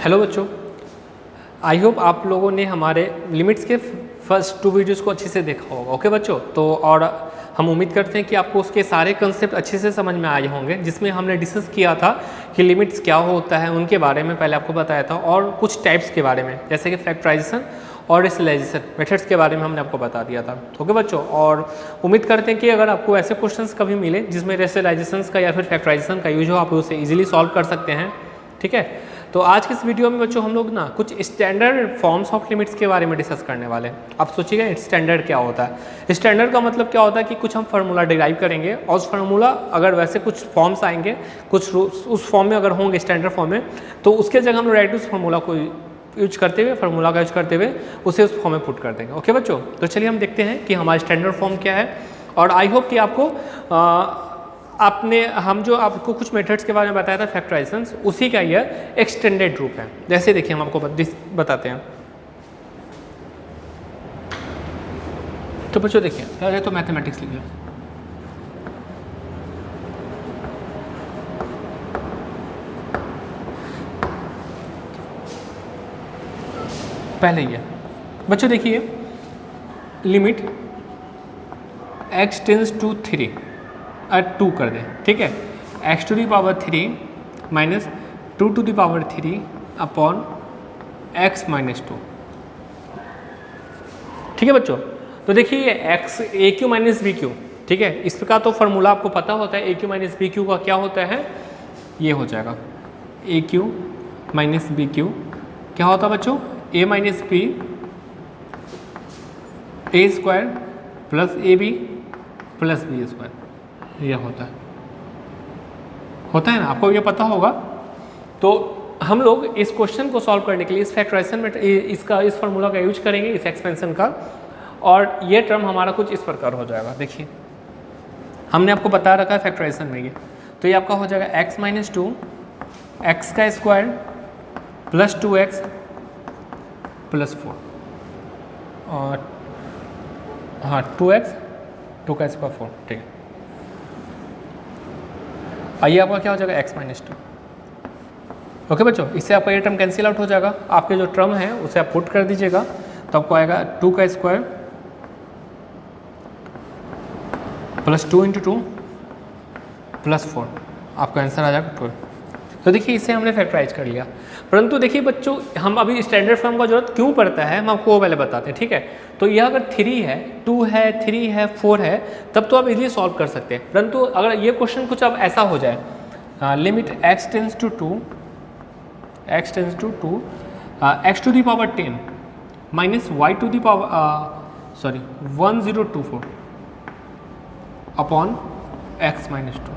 Hello बच्चों, I hope आप लोगों ने हमारे लिमिट्स के फर्स्ट 2 वीडियोस को अच्छे से देखा होगा। ओके बच्चों, तो और हम उम्मीद करते हैं कि आपको उसके सारे कंसेप्ट अच्छे से समझ में आए होंगे, जिसमें हमने डिस्कस किया था कि लिमिट्स क्या होता है, उनके बारे में पहले आपको बताया था, और कुछ टाइप्स के बारे में जैसे कि फैक्टराइजेशन और रेशनलाइजेशन मेथड्स के बारे में हमने आपको बता दिया था। ओके बच्चों, और उम्मीद करते हैं कि अगर आपको ऐसे क्वेश्चंस कभी मिले जिसमें रेशनलाइजेशन का या फिर फैक्टराइजेशन का यूज हो, आप उसे इजीली सॉल्व कर सकते हैं। ठीक है, तो आज की इस वीडियो में बच्चों हम लोग ना कुछ स्टैंडर्ड फॉर्म्स ऑफ लिमिट्स के बारे में डिस्कस करने वाले हैं। आप सोचिएगा स्टैंडर्ड क्या होता है। स्टैंडर्ड का मतलब क्या होता है कि कुछ हम फार्मूला डिराइव करेंगे और उस फार्मूला अगर वैसे कुछ फॉर्म्स आएंगे, कुछ उस फॉर्म में अगर होंगे स्टैंडर्ड फॉर्म में, तो उसके जगह हम डायरेक्ट उस फार्मूला को यूज करते हुए, फार्मूला का यूज करते हुए उसे उस फॉर्म में पुट कर देंगे। ओके बच्चों, तो चलिए हम देखते हैं कि हमारा स्टैंडर्ड फॉर्म क्या है। और आई होप कि आपको हम जो आपको कुछ मेथड्स के बारे में बताया था फैक्टराइजेशन, उसी का यह एक्सटेंडेड रूप है। जैसे देखिए हम आपको बताते हैं। तो बच्चों देखिए, पहले तो मैथमेटिक्स लिख लो। पहले ये बच्चों देखिए, लिमिट x टेंस टू 3 2 कर दें। ठीक है, x to the power 3 minus 2 to the power 3 upon x minus 2। ठीक है बच्चों, तो देखिए x A cube minus B cube. ठीक है, इसका तो फार्मूला आपको पता होता है। A cube minus B cube का क्या होता है, ये हो जाएगा A cube minus B cube. क्या होता है बच्चों, A minus B A square plus A B plus B square, यह होता है ना, आपको ये पता होगा। तो हम लोग इस क्वेश्चन को सॉल्व करने के लिए इस फैक्टराइजेशन में इस फार्मूला का यूज करेंगे, इस एक्सपेंशन का, और ये टर्म हमारा कुछ इस प्रकार हो जाएगा। देखिए हमने आपको बता रखा है फैक्टराइजेशन में ये, तो ये आपका हो जाएगा x माइनस 2 एक्स का स्क्वायर प्लस 2x प्लस 4 और हाँ 2x 2 का स्क्वायर 4। ठीक है, आइए आपका क्या हो जाएगा x माइनस 2। ओके बच्चों, इससे आपका ये टर्म कैंसिल आउट हो जाएगा। आपके जो टर्म है उसे आप पुट कर दीजिएगा, तो आपको आएगा 2 का स्क्वायर प्लस 2 इंटू 2 प्लस 4, आपका आंसर आ जाएगा 12। तो देखिए इसे हमने फैक्टराइज कर लिया। परंतु देखिए बच्चों, हम अभी स्टैंडर्ड फॉर्म का जरूरत क्यों पड़ता है हम आपको वो पहले बताते हैं। ठीक है, तो यह अगर 3 है, 2 है, 3 है, 4 है, तब तो आप इजीली सॉल्व कर सकते हैं। परंतु अगर ये क्वेश्चन कुछ अब ऐसा हो जाए, limit x tends to 2 x tends to 2 x to the power 10 minus y to the power 1024 upon x minus 2,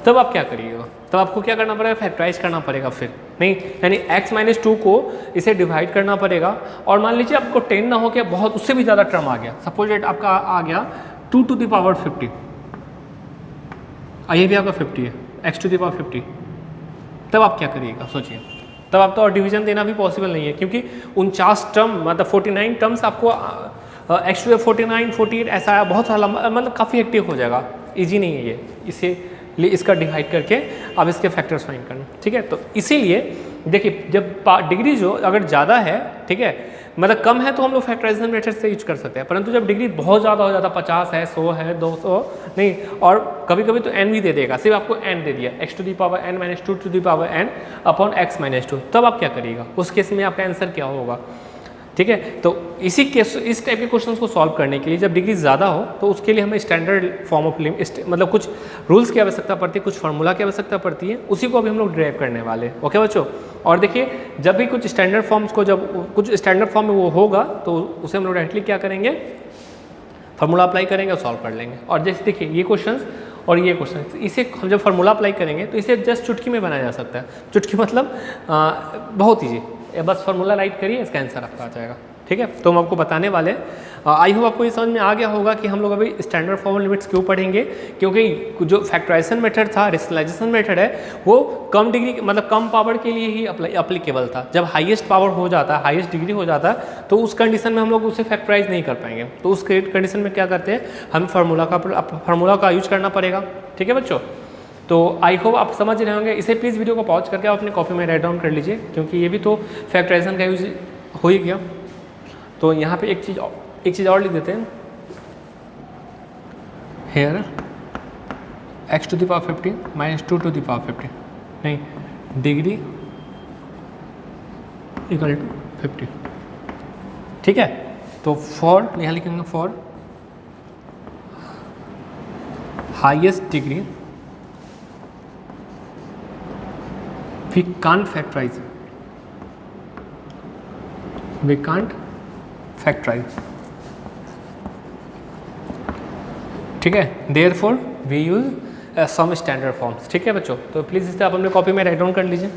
तब आप क्या करिएगा, तब आपको क्या करना पड़ेगा, फैक्टराइज करना पड़ेगा। फिर नहीं, यानी x माइनस 2 को इसे डिवाइड करना पड़ेगा। और मान लीजिए आपको 10 ना हो के बहुत उससे भी ज़्यादा टर्म आ गया, सपोज डेट आपका आ गया 2 टू द पावर 50, ये भी आपका 50 है, x टू द पावर 50, तब आप क्या करिएगा सोचिए। तब आप तो और डिवीजन देना भी पॉसिबल नहीं है, क्योंकि 49 टर्म मतलब 49 टर्म्स आपको x टू द 49 48 ऐसा बहुत सारा लंबा, मतलब काफ़ी एक्टिव हो जाएगा। ईजी नहीं है ये, इसे इसका डिवाइड करके अब इसके फैक्टर्स फाइंड करना। ठीक है, तो इसीलिए देखिए जब डिग्री जो अगर ज़्यादा है, ठीक है, मतलब कम है, तो हम लोग फैक्टराइजेशन मेथड से यूज कर सकते हैं। परंतु जब डिग्री बहुत ज़्यादा हो जाता, 50 है, 100 है, 200 नहीं, और कभी कभी तो n भी दे देगा, सिर्फ आपको n दे दिया, x to the power n minus 2 to the power n upon x minus 2, तब आप क्या करिएगा, उस केस में आपका आंसर क्या होगा। ठीक है, तो इस टाइप के क्वेश्चंस को सॉल्व करने के लिए जब डिग्री ज़्यादा हो, तो उसके लिए हमें स्टैंडर्ड फॉर्म ऑफ लिमिट, मतलब कुछ रूल्स की आवश्यकता पड़ती है, कुछ फार्मूला की आवश्यकता पड़ती है, उसी को अभी हम लोग ड्राइव करने वाले हैं। ओके बच्चों, और देखिए जब भी कुछ स्टैंडर्ड फॉर्म्स को, जब कुछ स्टैंडर्ड फॉर्म में वो होगा, तो उसे हम लोग डायरेक्टली क्या करेंगे, फार्मूला अप्लाई करेंगे और सॉल्व कर लेंगे। और जैसे देखिए ये क्वेश्चन और ये क्वेश्चन, इसे हम जब फार्मूला अप्लाई करेंगे तो इसे जस्ट चुटकी में बनाया जा सकता है। चुटकी मतलब बहुत ईजी, बस फार्मूला राइट करिए, इसका आंसर आपका आ जाएगा। ठीक है, तो हम आपको बताने वाले हैं। आई होप आपको ये समझ में आ गया होगा कि हम लोग अभी स्टैंडर्ड फॉर्म लिमिट्स क्यों पढ़ेंगे, क्योंकि जो फैक्टराइजेशन मेथड था, रेशनलाइजेशन मेथड है, वो कम डिग्री मतलब कम पावर के लिए ही अप्लीकेबल था। जब हाईएस्ट पावर हो जाता है, हाईएस्ट डिग्री हो जाता है, तो उस कंडीशन में हम लोग उसे फैक्टराइज नहीं कर पाएंगे। तो उस कंडीशन में क्या करते हैं, हम फार्मूला का यूज करना पड़ेगा। ठीक है बच्चों, तो आई होप आप समझ रहे होंगे। इसे प्लीज़ वीडियो को पॉज करके आप अपनी कॉपी में राइट डाउन कर लीजिए, क्योंकि ये भी तो फैक्टराइजेशन का यूज हो ही गया। तो यहाँ पे एक चीज़ और लिख देते हैं, here x to the power 50 minus 2 to the power 50, नहीं डिग्री इक्वल टू 50। ठीक है, तो फॉर यहाँ लिखेंगे for highest degree we can't factorize, ठीक है, therefore we use some standard forms। ठीक है बच्चों, तो प्लीज़ इसे आप अपने कॉपी में राइट डाउन कर लीजिए।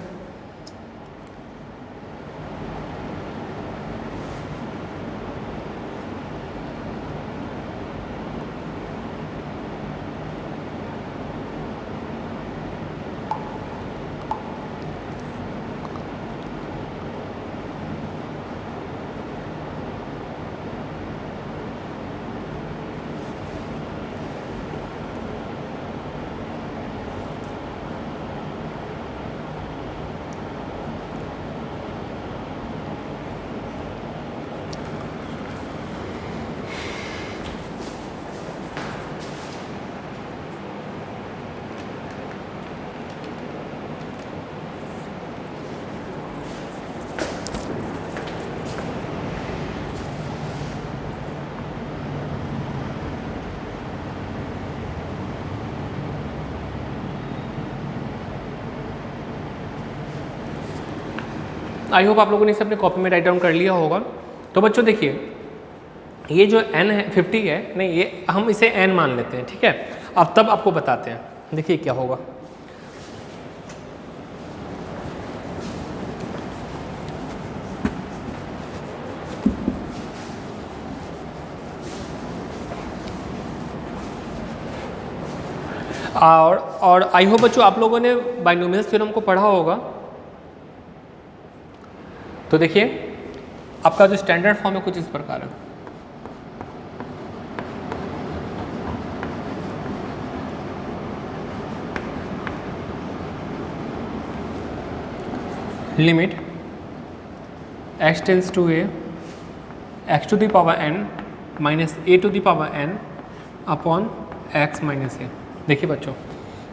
आई होप आप लोगों ने इसे अपने कॉपी में राइट डाउन कर लिया होगा। तो बच्चों देखिए, ये जो n है 50 है, नहीं ये हम इसे n मान लेते हैं। ठीक है, अब तब आपको बताते हैं, देखिए क्या होगा। और आई होप बच्चों आप लोगों ने बाइनोमियल्स थ्योरम को पढ़ा होगा। तो देखिए आपका जो स्टैंडर्ड फॉर्म है कुछ इस प्रकार है, limit x tends to a x to the power n minus a to the power n upon x minus a। देखिए बच्चों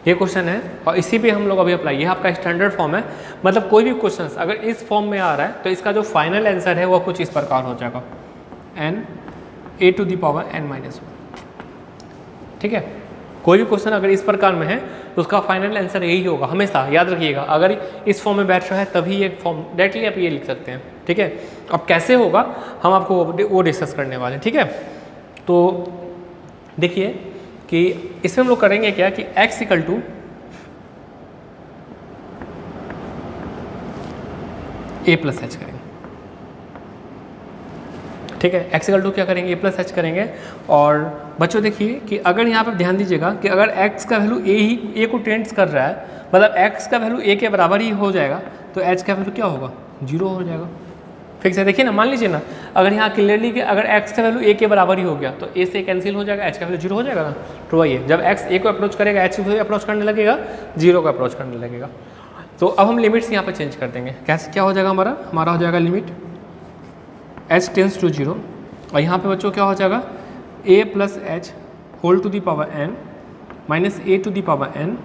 ये क्वेश्चन है और इसी पे हम लोग अभी अप्लाई, ये आपका स्टैंडर्ड फॉर्म है। मतलब कोई भी क्वेश्चन अगर इस फॉर्म में आ रहा है तो इसका जो फाइनल आंसर है वो कुछ इस प्रकार हो जाएगा, n a to the power n minus 1। ठीक है, कोई भी क्वेश्चन अगर इस प्रकार में है तो उसका फाइनल आंसर यही होगा, हमेशा याद रखिएगा। अगर इस फॉर्म में बैठ रहा है तभी ये फॉर्म डायरेक्टली आप ये लिख सकते हैं। ठीक है, अब कैसे होगा हम आपको वो डिस्कस करने वाले हैं। ठीक है, तो देखिए कि इसमें हम लोग करेंगे क्या कि x equal to a plus H करेंगे। ठीक है, x इक्वल टू क्या करेंगे, a प्लस एच करेंगे। और बच्चों देखिए कि अगर यहाँ पर ध्यान दीजिएगा कि अगर x का वैल्यू a को टेंड्स कर रहा है, मतलब x का वैल्यू a के बराबर ही हो जाएगा, तो h का वैल्यू क्या होगा, 0 हो जाएगा। फिक्स है, देखिए ना, मान लीजिए ना अगर यहाँ क्लियरली कि अगर x का वैल्यू a के बराबर ही हो गया तो a से कैंसिल हो जाएगा, h का वैल्यू 0 हो जाएगा ना। तो वही है, जब x a को अप्रोच करेगा h को अप्रोच करने लगेगा, 0 को अप्रोच करने लगेगा। तो अब हम लिमिट्स यहाँ पे चेंज कर देंगे। कैसे क्या हो जाएगा, हमारा हो जाएगा लिमिट h टेंस टू 0, और यहाँ पे बच्चों क्या हो जाएगा a plus H whole to the power n minus a to the power n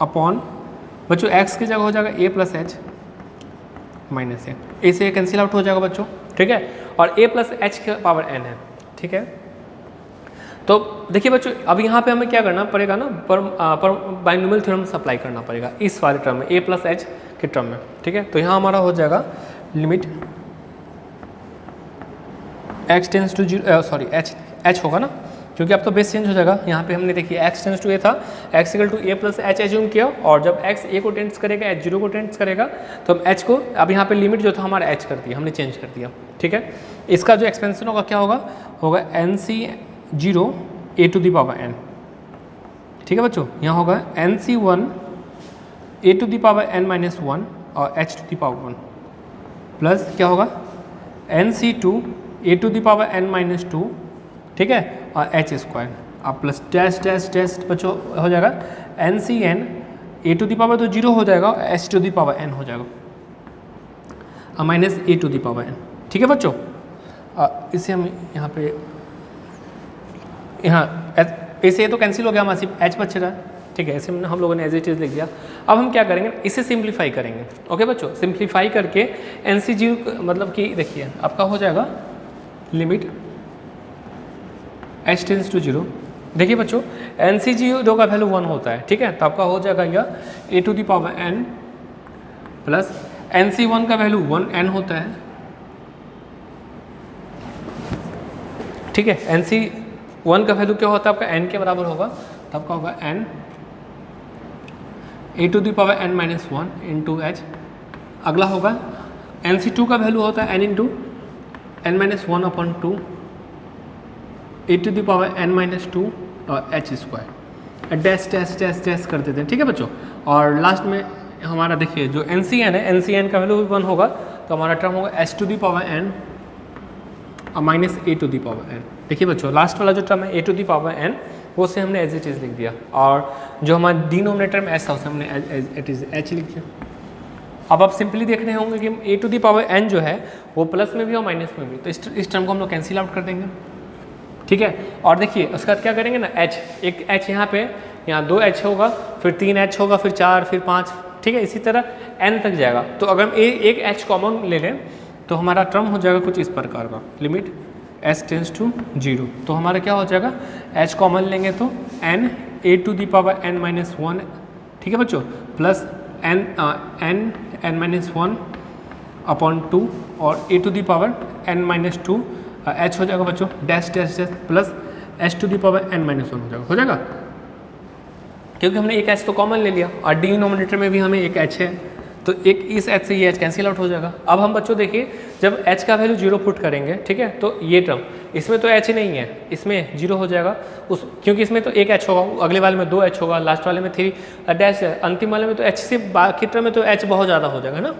upon बच्चों x की जगह हो जाएगा a plus H minus A से कैंसिल आउट हो जाएगा बच्चों। ठीक है, और a प्लस एच का पावर n है। ठीक है, तो देखिए बच्चों अब यहाँ पे हमें क्या करना पड़ेगा ना, पर बाइनोमियल थ्योरम अप्लाई करना पड़ेगा इस वाले टर्म में, a प्लस एच के टर्म में। ठीक है, तो यहाँ हमारा हो जाएगा limit x tends to 0, sorry h होगा ना, क्योंकि अब तो बेस चेंज हो जाएगा। यहाँ पे हमने देखिए x टेंस टू a था, x equal to a plus H assume किया, और जब x a को टेंड्स करेगा h 0 को टेंड्स करेगा, तो हम h को अब यहाँ पे लिमिट जो था हमारा h कर दिया, हमने चेंज कर दिया। ठीक है, इसका जो एक्सपेंशन होगा क्या होगा nc 0 a to the power n। ठीक है बच्चों, यहाँ होगा nc 1 a to the power n minus 1 और h to the power 1 plus क्या होगा nc 2 a to the power n minus 2। ठीक है, और एच स्क्वायर अब प्लस टेस्ट बच्चों हो जाएगा nc n A to the power तो 0 हो जाएगा, H to the power N हो जाएगा minus A to the power N. ठीक है बच्चों, इसे हम यहाँ पे ऐसे तो कैंसिल हो गया, हमारा सिर्फ एच बच रहा है। ठीक है, ऐसे हम लोगों ने एज इट इज लिख दिया। अब हम क्या करेंगे, इसे सिंप्लीफाई करेंगे। ओके बच्चों, सिंप्लीफाई करके एन सी जी मतलब कि देखिए आपका हो जाएगा लिमिट एच टेंस टू 0। देखिए बच्चों एन सी जी का वैल्यू 1 होता है। ठीक है, तो आपका हो जाएगा यह A to the power N plus N C 1 का वैल्यू 1 एन होता है। ठीक है, एन सी 1 का वैल्यू क्या होता है आपका, एन के बराबर होगा, तो आपका होगा N A to the power N minus 1 into H. अगला होगा एन सी 2 का वैल्यू होता है N into N minus 1 upon 2 A to the power N minus 2 और H square dash dash dash dash कर देते हैं। ठीक है बच्चों, और लास्ट में हमारा देखिए जो एन सी एन है, एन सी एन का वैल्यू भी 1 होगा, तो हमारा टर्म होगा H to the power N और minus A to the power N. देखिए बच्चों लास्ट वाला जो टर्म है A to the power N, वो से हमने एज इट इज़ लिख दिया, और जो हमारा डिनोमिनेटर में एस था उसे हमने एज इट इज़ एच लिख दिया। अब आप सिंपली देख रहे होंगे कि ए टू दी पावर एन जो है वो प्लस में भी और माइनस में भी, तो इस टर्म को हम लोग कैंसिल आउट कर देंगे। ठीक है, और देखिए उसके बाद क्या करेंगे ना, एच, एक एच यहाँ पे, यहाँ 2 एच होगा, फिर 3 एच होगा, फिर 4, फिर 5। ठीक है, इसी तरह एन तक जाएगा। तो अगर हम एक एच कॉमन ले लें तो हमारा टर्म हो जाएगा कुछ इस प्रकार का, लिमिट एस टेंस टू 0। तो हमारा क्या हो जाएगा, एच कॉमन लेंगे तो N A to the power N minus 1। ठीक है बच्चों, plus N N minus 1 upon 2 और A to the power N minus 2 H हो जाएगा बच्चों dash dash dash plus H to the power N minus 1 हो जाएगा, क्योंकि हमने एक एच तो कॉमन ले लिया और डिनोमिनेटर में भी हमें एक एच है, तो एक इस एच से ये एच कैंसिल आउट हो जाएगा। अब हम बच्चों देखिए जब एच का वैल्यू 0 पुट करेंगे, ठीक है, तो ये टर्म इसमें तो एच ही नहीं है, इसमें 0 हो जाएगा क्योंकि इसमें तो एक एच होगा, अगले वाले में 2 एच होगा, लास्ट वाले में 3 डैश है, अंतिम वाले में तो एच से बाकी टर्म में तो एच बहुत ज़्यादा हो जाएगा ना,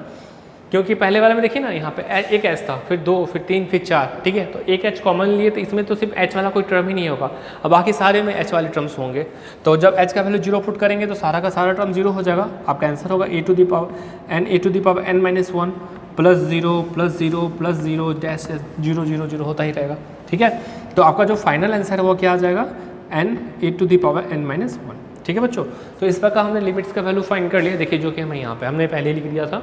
क्योंकि पहले वाले में देखिए ना यहाँ पे एक एच था, फिर 2, फिर 3, फिर 4। ठीक है, तो एक एच कॉमन लिए तो इसमें तो सिर्फ एच वाला कोई टर्म ही नहीं होगा, अब बाकी सारे में एच वाले टर्म्स होंगे। तो जब एच का वैल्यू 0 पुट करेंगे तो सारा का सारा टर्म 0 हो जाएगा। आपका आंसर होगा A to the power N minus 1 plus 0 plus 0 plus 0 dash 0 0 0 होता ही रहेगा। ठीक है, तो आपका जो फाइनल आंसर है वो क्या आ जाएगा, N A to the power N minus 1। ठीक है बच्चों, तो इस प्रकार हमने लिमिट्स का वैल्यू फाइंड कर लिया। देखिए जो कि हमें यहाँ पे हमने पहले लिख दिया था,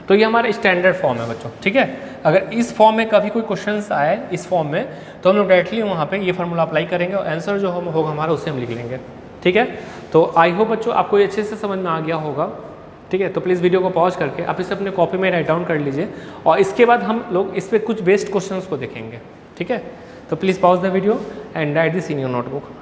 तो ये हमारा स्टैंडर्ड फॉर्म है बच्चों। ठीक है, अगर इस फॉर्म में कभी कोई क्वेश्चंस आए इस फॉर्म में, तो हम लोग डायरेक्टली वहाँ पे ये फार्मूला अप्लाई करेंगे और आंसर जो होगा हमारा उससे हम लिख लेंगे। ठीक है, तो आई होप बच्चों आपको ये अच्छे से समझ में आ गया होगा। ठीक है, तो प्लीज़ वीडियो को पॉज करके आप इसे अपने कॉपी में राइट डाउन कर लीजिए, और इसके बाद हम लोग इस पर कुछ बेस्ड क्वेश्चंस को देखेंगे। ठीक है, तो please pause the video and right this in your notebook.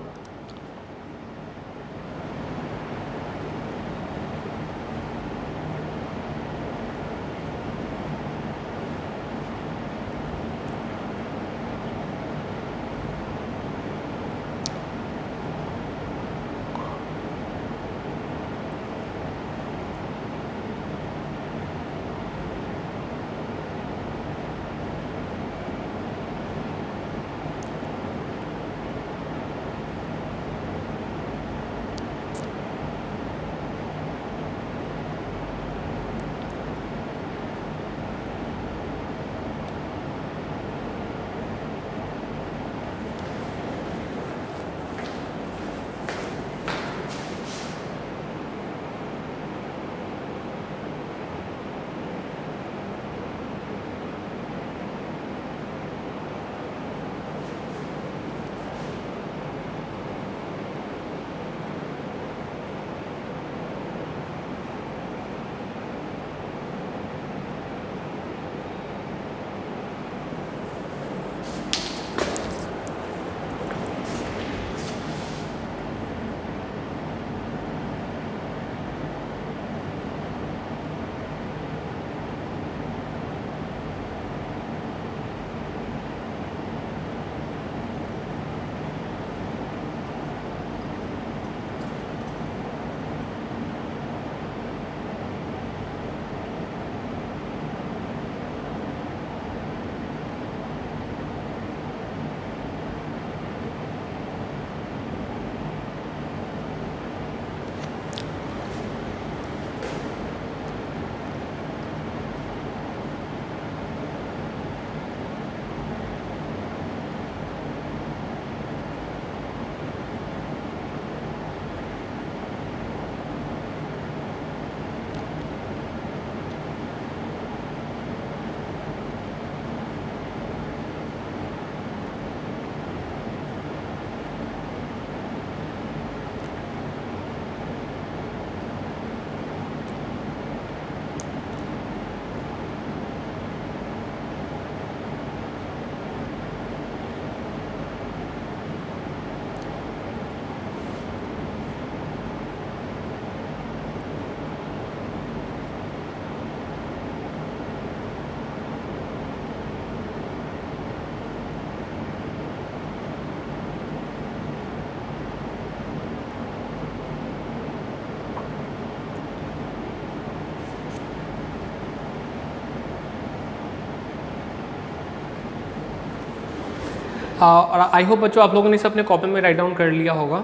और आई होप बच्चों आप लोगों ने इसे अपने कॉपी में राइट डाउन कर लिया होगा,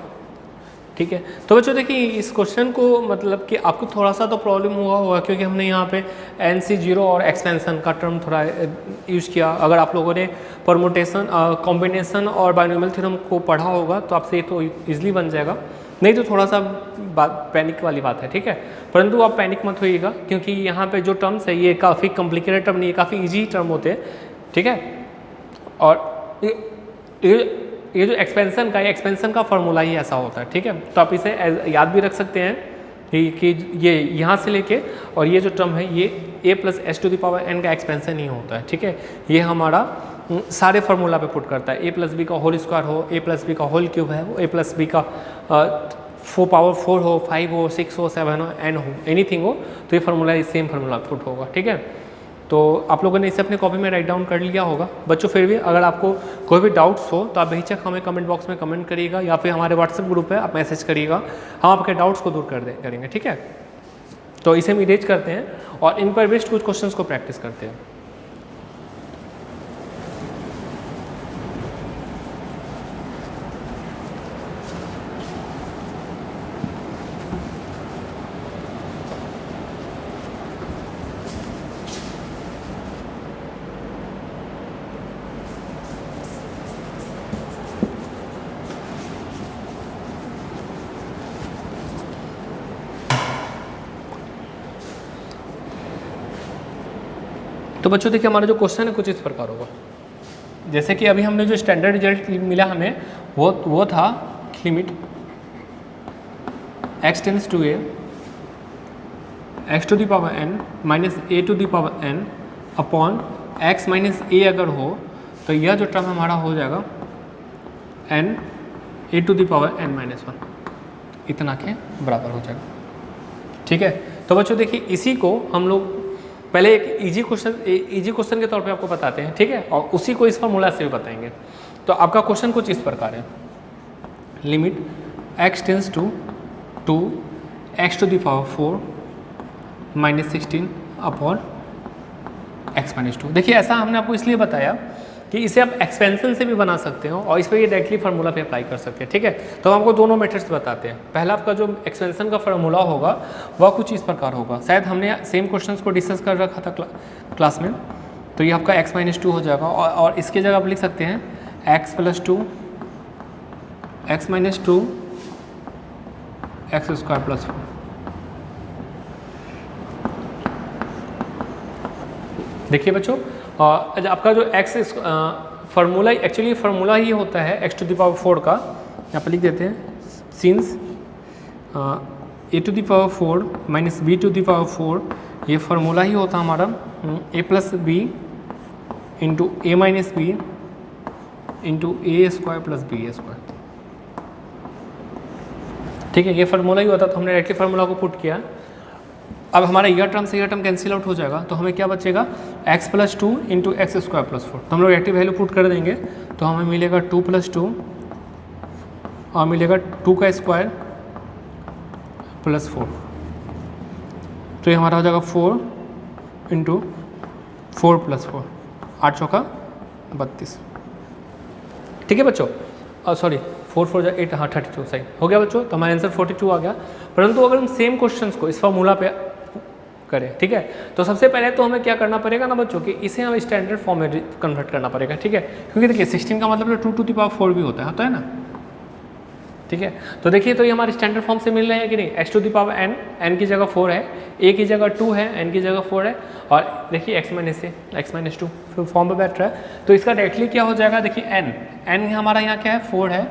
ठीक है। तो बच्चों देखिए इस क्वेश्चन को मतलब कि आपको थोड़ा सा तो प्रॉब्लम हुआ होगा क्योंकि हमने यहाँ पे NC0 और एक्सपेंशन का टर्म थोड़ा यूज़ किया। अगर आप लोगों ने परमुटेशन, कॉम्बिनेशन और बाइनोमियल थ्योरम को पढ़ा होगा तो आपसे ये तो ईजिली बन जाएगा, नहीं तो थोड़ा सा पैनिक वाली बात है, ठीक है। परंतु आप पैनिक मत होइएगा क्योंकि यहाँ पे जो टर्म्स है ये काफ़ी कॉम्प्लिकेटेड टर्म नहीं है, काफ़ी ईजी टर्म होते हैं, ठीक है। और ये जो एक्सपेंशन का फार्मूला ही ऐसा होता है, ठीक है। तो आप इसे याद भी रख सकते हैं कि ये यहाँ से लेके और ये जो टर्म है ये a+s⁴n का एक्सपेंशन ही होता है, ठीक है। ये हमारा सारे फार्मूला पे पुट करता है, a+b का होल स्क्वायर हो, a+b का होल क्यूब है, a+b का 4 हो, 5 हो, 6 हो, 7 हो, n हो, एनीथिंग हो, तो ये फार्मूला सेम फार्मूला पुट होगा, ठीक है। तो आप लोगों ने इसे अपने कॉपी में राइट डाउन कर लिया होगा बच्चों। फिर भी अगर आपको कोई भी डाउट्स हो तो आप बेहिचक हमें कमेंट बॉक्स में कमेंट करिएगा या फिर हमारे व्हाट्सएप ग्रुप पे आप मैसेज करिएगा, हम आपके डाउट्स को दूर करेंगे, ठीक है। तो इसे हम इरेज करते हैं और इन पर बेस्ड कुछ क्वेश्चंस को प्रैक्टिस करते हैं। तो बच्चों देखिए हमारा जो क्वेश्चन है कुछ इस प्रकार होगा, जैसे कि अभी हमने जो स्टैंडर्ड रिजल्ट मिला हमें वो था limit x tends to a x⁴n minus a⁴n upon x minus a अगर हो तो यह जो टर्म हमारा हो जाएगा n a⁴n-1 इतना के बराबर हो जाएगा, ठीक है। तो बच्चों देखिए इसी को हम लोग पहले एक इजी क्वेश्चन के तौर पे आपको बताते हैं, ठीक है, और उसी को इस फार्मूला से भी बताएंगे। तो आपका क्वेश्चन कुछ इस प्रकार है, limit x tends to 2 x⁴ minus 16 upon x-2। देखिए ऐसा हमने आपको इसलिए बताया कि इसे आप एक्सपेंशन से भी बना सकते हो और इस पर ये डायरेक्टली फार्मूला पे अप्लाई कर सकते हैं, ठीक है। तो हम आपको दोनों मेथड्स बताते हैं। पहला आपका जो एक्सपेंशन का फार्मूला होगा वह कुछ इस प्रकार होगा, शायद हमने सेम क्वेश्चंस को डिस्कस कर रखा था क्लास में। तो ये आपका x-2 हो जाएगा और इसके जगह आप लिख सकते हैं x+2 x-2 x² + 4। देखिए बच्चों आपका जो x फार्मूला एक्चुअली फार्मूला ही होता है x⁴ का, यहाँ पर लिख देते हैं सिंस a⁴ माइनस b⁴, ये फार्मूला ही होता हमारा a+b into a minus b into a² + b², ठीक है। ये फार्मूला ही होता, तो हमने डायरेक्टली फार्मूला को पुट किया। अब हमारा यह टर्म से यह टर्म कैंसिल आउट हो जाएगा, तो हमें क्या बचेगा x+2 इंटू x² + 4। तो हम लोग डायरेक्टली वैल्यू पुट कर देंगे तो हमें मिलेगा 2+2 और मिलेगा 2 का स्क्वायर + 4। तो ये हमारा हो जाएगा 4 इंटू 4 + 4, 8 चौका 32, ठीक है बच्चों। सॉरी 4 4 8, हाँ 32 सही हो गया बच्चों। तो हमारा आंसर 42 आ गया। परंतु अगर हम सेम क्वेश्चंस को इस फार्मूला पे करें, ठीक है, तो सबसे पहले तो हमें क्या करना पड़ेगा ना बच्चों कि इसे हम स्टैंडर्ड फॉर्म में कन्वर्ट करना पड़ेगा, ठीक है। क्योंकि देखिए 16 का मतलब 2⁴ भी होता है ना, ठीक है। तो देखिए तो ये हमारे स्टैंडर्ड फॉर्म से मिल रहे हैं कि नहीं, x⁴n, n की जगह 4 है, a की जगह 2 है, n की जगः 4 है, और देखिए x-2 फिर फॉर्म में बैठ रहा है। तो इसका डायरेक्टली क्या हो जाएगा, देखिए n हमारा यहाँ क्या है 4 है,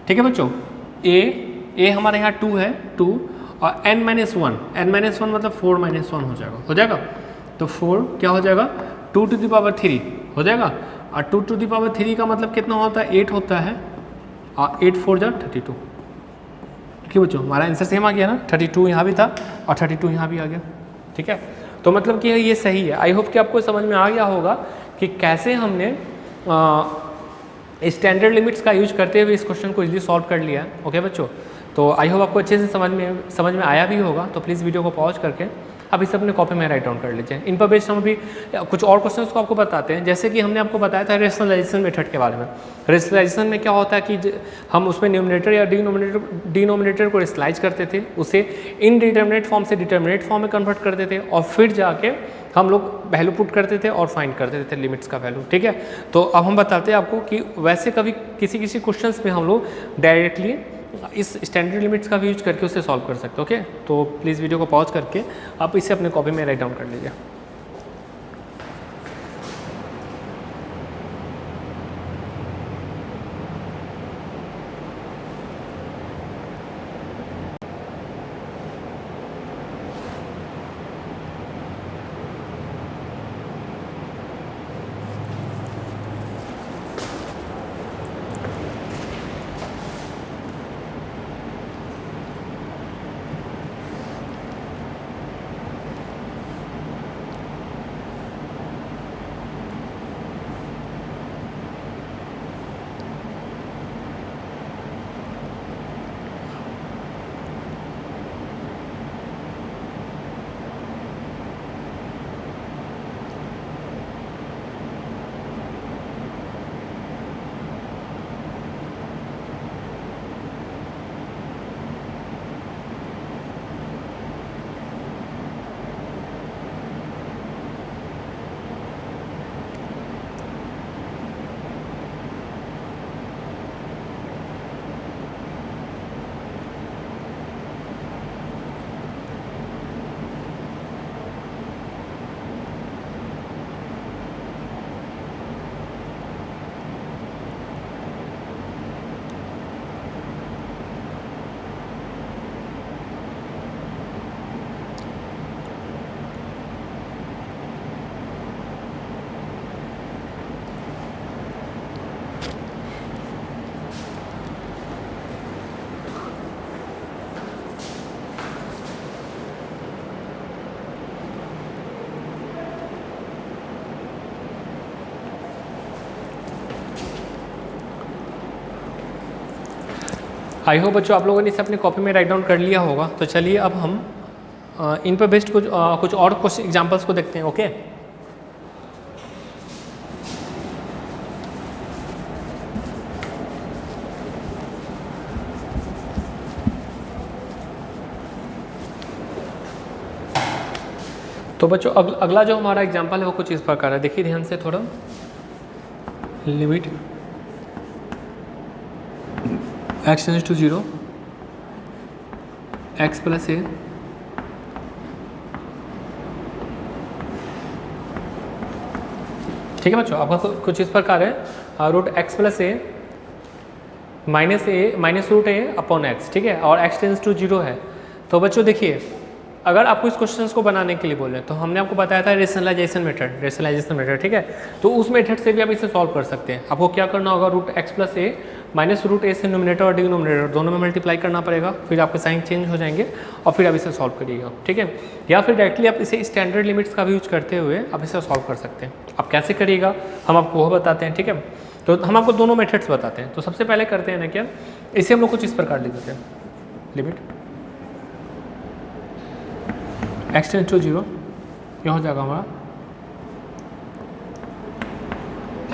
ठीक है बच्चों। a हमारे यहाँ 2 है 2 और n-1 मतलब 4-1 हो जाएगा। तो 4 क्या हो जाएगा 2⁵ हो जाएगा, और 2⁵ का मतलब कितना होता है 8 होता है, और 8 4 जा 32, ठीक है बच्चों। हमारा आंसर सेम आ गया ना, 32 यहाँ भी था और 32 यहाँ भी आ गया, ठीक है। तो मतलब कि ये सही है। आई होप कि आपको समझ में आ गया होगा कि कैसे हमने स्टैंडर्ड लिमिट्स का यूज करते हुए इस क्वेश्चन को इजीली सॉल्व कर लिया। ओके बच्चों, तो आई होप आपको अच्छे से समझ में आया भी होगा। तो प्लीज़ वीडियो को पॉज करके आप इसे अपने कॉपी में राइट डाउन कर लीजिए। इन पर बेस्ड हम अभी कुछ और क्वेश्चंस को आपको बताते हैं। जैसे कि हमने आपको बताया था रेशनलाइजेशन मेथड के बारे में। रेशनलाइजेशन में क्या होता है कि हम उसमें न्यूमरेटर या डिनोमिनेटर को रेशनलाइज करते थे, उसे इनडिटर्मिनेट फॉर्म से डिटर्मिनेट फॉर्म में कन्वर्ट करते थे और फिर जाके हम लोग वैल्यू पुट करते थे और फाइंड करते थे लिमिट्स का वैल्यू, ठीक है। तो अब हम बताते हैं आपको कि वैसे कभी किसी किसी क्वेश्चंस में हम लोग डायरेक्टली इस स्टैंडर्ड लिमिट्स का भी यूज करके उसे सॉल्व कर सकते हैं, ओके। तो प्लीज़ वीडियो को पॉज करके आप इसे अपने कॉपी में राइट डाउन कर लीजिए। आई होप बच्चों आप लोगों ने इसे अपनी कॉपी में राइट डाउन कर लिया होगा। तो चलिए अब हम इन पर बेस्ड कुछ और कुछ एग्जांपल्स को देखते हैं, ओके। तो बच्चों अगला जो हमारा एग्जांपल है वो कुछ इस प्रकार है, देखिए ध्यान से थोड़ा। Limit x tends to 0 x plus A ठीक है बच्चों, आपका कुछ इस प्रकार है root x plus A minus root A upon X, ठीक है, और x टेंड्स टू 0 है। तो बच्चों देखिए, अगर आपको इस क्वेश्चन को बनाने के लिए बोले तो हमने आपको बताया था रेशनलाइजेशन मेथड, ठीक है। तो उस मेथड से भी आप इसे सॉल्व कर सकते हैं। आपको क्या करना होगा, root x plus A minus root ए से न्यूमरेटर और डिनोमिनेटर दोनों में मल्टीप्लाई करना पड़ेगा, फिर आपके साइन चेंज हो जाएंगे और फिर आप इसे सॉल्व करिएगा, ठीक है। या फिर डायरेक्टली आप इसे स्टैंडर्ड लिमिट्स का भी यूज करते हुए आप इसे सॉल्व कर सकते हैं। आप कैसे करिएगा हम आपको वो बताते हैं, ठीक है। तो हम आपको दोनों मेथड्स बताते हैं। तो सबसे पहले करते हैं ना क्या, इसे हम लोग कुछ इस प्रकार लिख देते हैं। लिमिट x टेंड्स टू 0 क्या हो जाएगा हमारा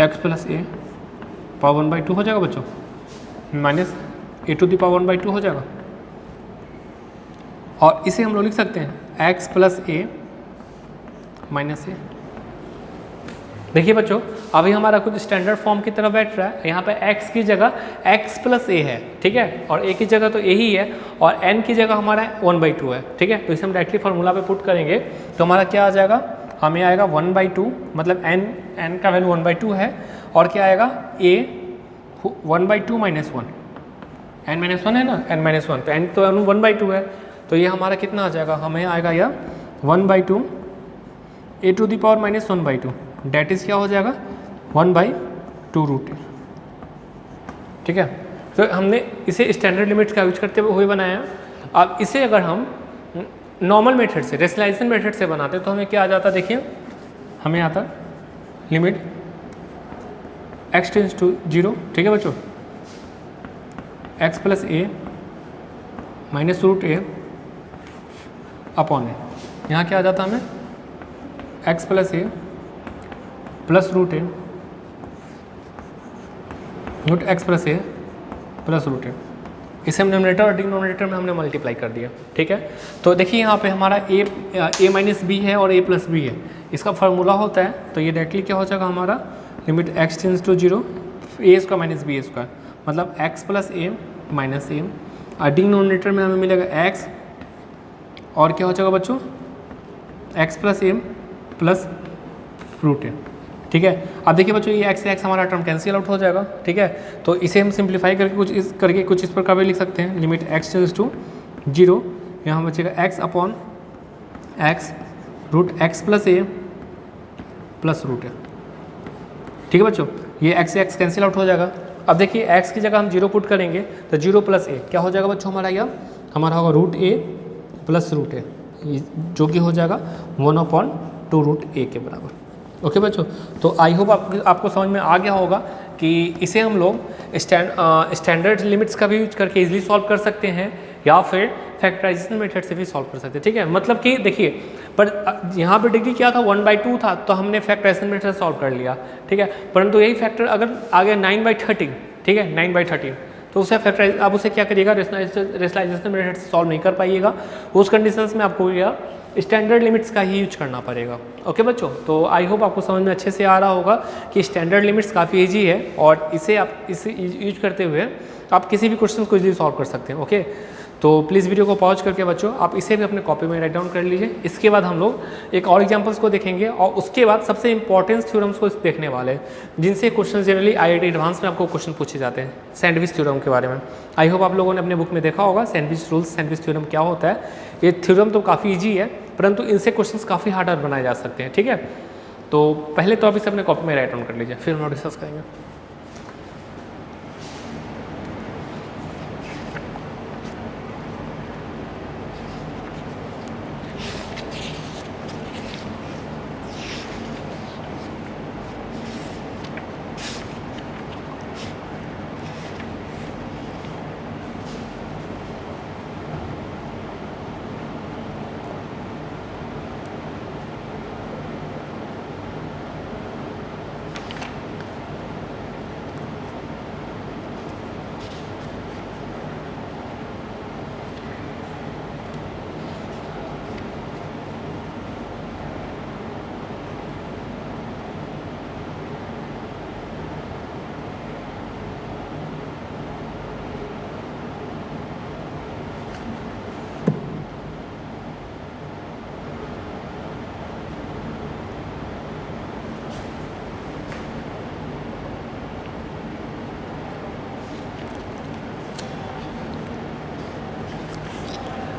x प्लस ए पावर 1/2 हो जाएगा बच्चों, minus A to the power 1/2 हो जाएगा। और इसे हम लोग लिख सकते हैं x प्लस ए माइनस ए। देखिए बच्चों, अभी हमारा कुछ स्टैंडर्ड फॉर्म की तरफ बैठ रहा है। यहाँ पे x की जगह x प्लस ए है, ठीक है, और a की जगह तो a ही है, और n की जगह हमारा 1/2 है, ठीक है। तो इसे हम डायरेक्टली फार्मूला पे पुट करेंगे तो हमारा क्या आ जाएगा, हमें आएगा 1/2, मतलब n का वैल्यू 1/2 है, और क्या आएगा a 1/2 माइनस 1, n माइनस 1 है ना, n माइनस 1, तो n तो 1/2 है, तो ये हमारा कितना आ जाएगा, हमें आएगा यह 1/2 a to the power minus 1/2, that is क्या हो जाएगा 1/2 रूट, ठीक है। तो हमने इसे स्टैंडर्ड लिमिट्स का यूज करते हुए बनाया। अब इसे अगर हम नॉर्मल मेथड से, रेशनलाइजेशन मेथड से बनाते तो हमें क्या आ जाता, देखिए हमें आता लिमिट x टेंड्स टू 0, ठीक है बच्चों, x plus A minus root A upon ए, यहाँ क्या आ जाता हमें x plus A plus root A root X plus A plus root ए, इसे हम डिनोमिनेटर और डिनोमिनेटर में हमने मल्टीप्लाई कर दिया। ठीक है, तो देखिए यहाँ पे हमारा ए माइनस बी है और ए प्लस बी है, इसका फार्मूला होता है, तो ये डायरेक्टली क्या हो जाएगा हमारा limit X tends to zero A square minus B square, मतलब X plus A minus A, और डिनोमिनेटर में हमें मिलेगा एक्स और क्या हो जाएगा बच्चों x plus A plus root A. ठीक है, अब देखिए बच्चों ये एक्स से एक्स हमारा टर्म कैंसिल आउट हो जाएगा। ठीक है, तो इसे हम सिंप्लीफाई करके कुछ इस प्रकार भी लिख सकते हैं, limit X tends to zero, यहाँ बचेगा X upon X root X plus A plus root A. ठीक है बच्चों, ये एक्स से एक्स कैंसिल आउट हो जाएगा। अब देखिए एक्स की जगह हम जीरो पुट करेंगे तो जीरो प्लस ए क्या हो जाएगा बच्चों हमारा, यह हमारा होगा रूट ए प्लस रूट ए, जो कि हो जाएगा 1/2 रूट ए के बराबर। ओके बच्चों, तो आई होप आपको समझ में आ गया होगा कि इसे हम लोग स्टैंडर्ड लिमिट्स का भी यूज करके इजीली सॉल्व कर सकते हैं या फिर फैक्टराइजेशन मेथड से भी सॉल्व कर सकते हैं। ठीक है, मतलब कि देखिए पर यहाँ पर डिग्री क्या था 1/2 था, तो हमने फैक्टराइजेशन मेथड सॉल्व कर लिया। ठीक है, परंतु यही फैक्टर अगर आ गया 9/13, ठीक है 9/13, तो उसे फैक्टराइज आप उसे क्या करिएगा रेशनलाइजेशन मेथड से सॉल्व नहीं कर पाइएगा, उस कंडीशंस में आपको यह स्टैंडर्ड लिमिट्स का ही यूज करना पड़ेगा। ओके बच्चों, तो आई होप आपको समझ में अच्छे से आ रहा होगा कि स्टैंडर्ड लिमिट्स काफ़ी इजी है और इसे यूज करते हुए आप किसी भी क्वेश्चन को इजीली सॉल्व कर सकते हैं। ओके, तो प्लीज़ वीडियो को पॉज करके बच्चों आप इसे भी अपने कॉपी में राइट डाउन कर लीजिए। इसके बाद हम लोग एक और एग्जांपल्स को देखेंगे और उसके बाद सबसे इंपॉर्टेंट थ्योरम्स को देखने वाले हैं, जिनसे क्वेश्चन जनरली IIT एडवांस में आपको क्वेश्चन पूछे जाते हैं सैंडविच थ्योरम के बारे में। आई होप आप लोगों ने अपने बुक में देखा होगा सैंडविच रूल्स, सैंडविच थ्योरम क्या होता है। ये थ्योरम तो काफ़ी ईजी है, परंतु इनसे क्वेश्चन काफ़ी हार्डर बनाए जा सकते हैं। ठीक है, तो पहले तो आप इसे अपने कॉपी में राइट डाउन कर लीजिए, फिर हम डिस्कस करेंगे।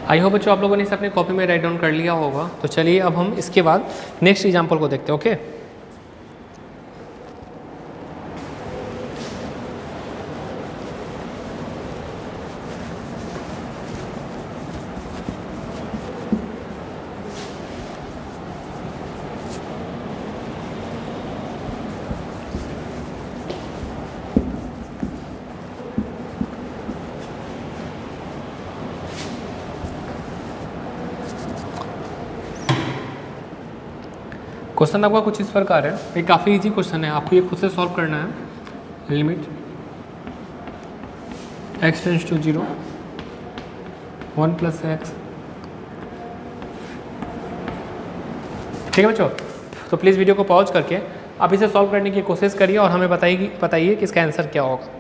आई होप बच्चों आप लोगों ने इसे अपने कॉपी में राइट डाउन कर लिया होगा। तो चलिए अब हम इसके बाद नेक्स्ट एग्जांपल को देखते हैं। ओके, क्वेश्चन आपका कुछ इस प्रकार है, ये काफ़ी इजी क्वेश्चन है, आपको ये खुद से सॉल्व करना है। Limit x tends to 0 1 plus X. ठीक है बच्चों, तो प्लीज़ वीडियो को पॉज करके आप इसे सॉल्व करने की कोशिश करिए और हमें बताइए कि इसका आंसर क्या होगा।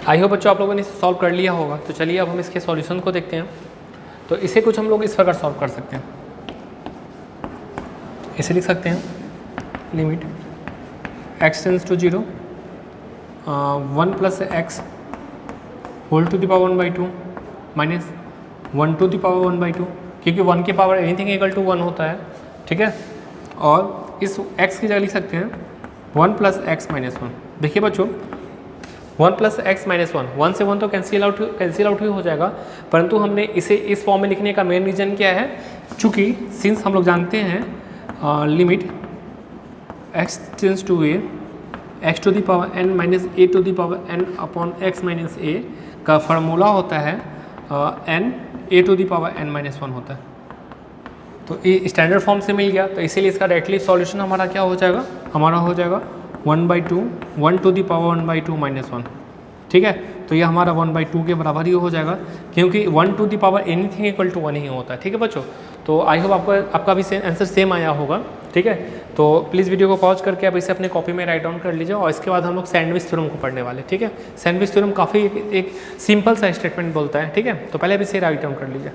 आई होप बच्चों आप लोगों ने इसे सॉल्व कर लिया होगा। तो चलिए अब हम इसके सॉल्यूशन को देखते हैं। तो इसे कुछ हम लोग इस प्रकार सॉल्व कर सकते हैं। इसे लिख सकते हैं limit x tends to 0 1 plus X whole to the power 1/2 minus 1 to the power 1/2, क्योंकि 1 की पावर एनीथिंग इक्वल टू 1 होता है, ठीक है। और इस x की जगह लिख सकते हैं 1 प्लस एक्स माइनस 1। देखिए बच्चों 1 प्लस एक्स माइनस 1 से 1 तो कैंसिल आउट ही हो जाएगा, परंतु हमने इसे इस फॉर्म में लिखने का मेन रीज़न क्या है, चूँकि सिंस हम लोग जानते हैं limit x tends to a x to the power n minus a to the power n upon x minus a का फार्मूला होता है n a to the power n minus 1 होता है। तो ये स्टैंडर्ड फॉर्म से मिल गया, तो इसीलिए इसका डायरेक्टली सॉल्यूशन हमारा क्या हो जाएगा, हमारा हो जाएगा 1/2 1 टू द पावर 1/2 माइनस 1, ठीक है। तो ये हमारा 1/2 के बराबर ही हो जाएगा, क्योंकि 1 to the power anything equal to 1 ही होता है, ठीक है बच्चों। तो आई होप आपका भी आंसर सेम आया होगा, ठीक है। तो प्लीज़ वीडियो को पॉज करके आप इसे अपने कॉपी में राइट डाउन कर लीजिए, और इसके बाद हम लोग सैंडविच थ्योरम को पढ़ने वाले, ठीक है। सैंडविच थ्योरम काफ़ी एक सिंपल सा स्टेटमेंट बोलता है, ठीक है। तो पहले आप इसे राइट डाउन कर लीजिए।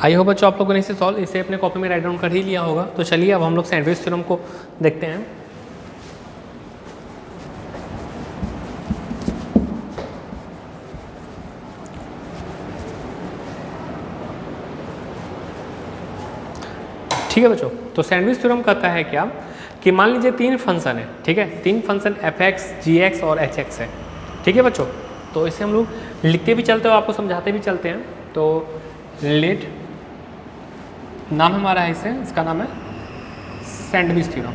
आई होप बच्चों आप लोगों ने इसे अपने कॉपी में राइट डाउन कर ही लिया होगा। तो चलिए अब हम लोग सैंडविच थ्योरम को देखते हैं। ठीक है बच्चों, तो सैंडविच थ्योरम कहता है क्या कि मान लीजिए 3 फंक्शन है, ठीक है। 3 फंक्शन f(x), g(x) और h(x) है, ठीक है बच्चों। तो इसे हम लोग लिखते भी चलते हैं, आपको समझाते भी चलते हैं। तो लेट नाम हमारा है इसका नाम है सैंडविच थ्योरम,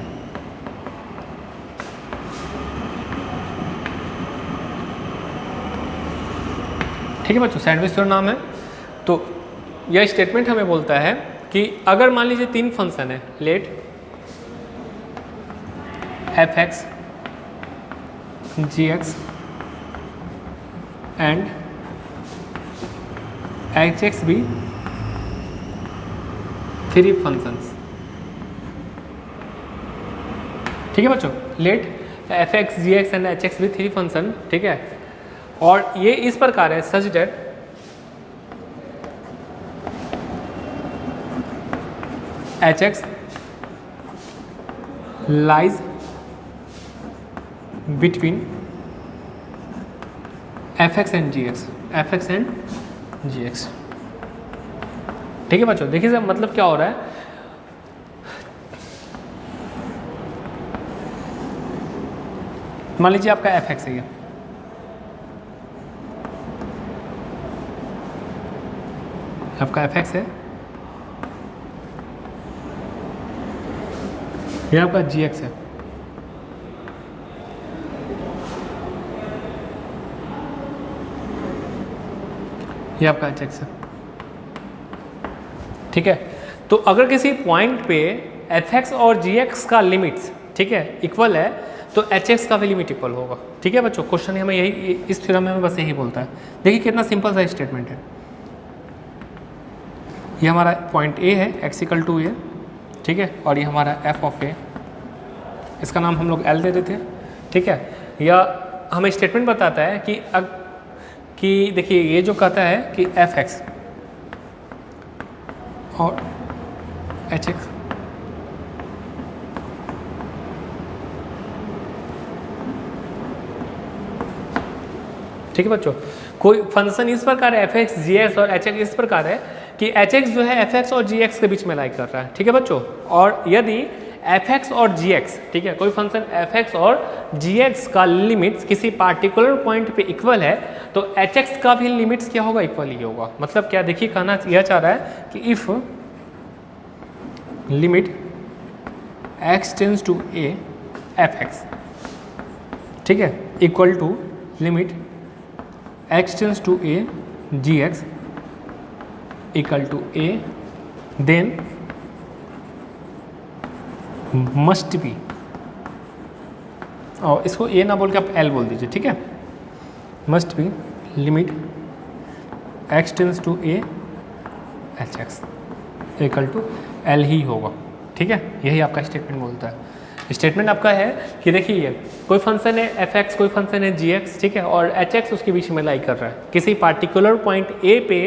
ठीक है बच्चों। सैंडविच थ्योरम नाम है। तो यह स्टेटमेंट हमें बोलता है कि अगर मान लीजिए 3 फंक्शन है, late f(x), g(x) and h(x) भी 3 फंक्शंस, ठीक है बच्चों। Late f(x), g(x) and h(x) भी 3 फंक्शन, ठीक है। और ये इस प्रकार है सच date h(x) lies between f(x) and g(x), f(x) and g(x), ठीक है बच्चों। देखिए सर मतलब क्या हो रहा है, मान लीजिए आपका f(x) है, आपका f(x) है, ये आपका g(x) है, ये आपका h(x) है, ठीक है। तो अगर किसी पॉइंट पे f(x) और g(x) का लिमिट्स, ठीक है, इक्वल है, तो h(x) का भी लिमिट इक्वल होगा, ठीक है बच्चों। क्वेश्चन हमें यही, इस थ्योरम में हमें बस यही बोलता है। देखिए कितना सिंपल सा स्टेटमेंट है। ये हमारा पॉइंट ए है, x इक्वल टू ए, ठीक है, और ये हमारा एफ ऑफ ए, इसका नाम हम लोग एल दे देते हैं, ठीक है। या हमें स्टेटमेंट बताता है कि देखिए ये जो कहता है कि एफ एक्स और एच एक्स, ठीक है बच्चों, कोई फंक्शन इस प्रकार है एफ एक्स जी एक्स और एच एक्स इस प्रकार है कि एच एक्स जो है एफ एक्स और जी एक्स के बीच में लाई कर रहा है, ठीक है बच्चों। और यदि एफ एक्स और जी एक्स, ठीक है, कोई फंक्शन एफ एक्स और जी एक्स का लिमिट्स किसी पार्टिकुलर पॉइंट पे इक्वल है तो एच एक्स का भी लिमिट्स क्या होगा, इक्वल ही होगा। मतलब क्या, देखिए कहना यह चाह रहा है कि if limit X tends to A F X, ठीक है, equal to limit X tends to A G X equal to A, then must be, और इसको ए ना बोल के आप एल बोल दीजिए, ठीक है, must be limit X tends to A H X equal to L ही होगा, ठीक है। यही आपका स्टेटमेंट बोलता है। स्टेटमेंट आपका है कि देखिए कोई फंक्शन है एफ एक्स, कोई फंक्शन है जी एक्स, ठीक है, और एच एक्स उसके बीच में लाई कर रहा है। किसी पार्टिकुलर पॉइंट ए पे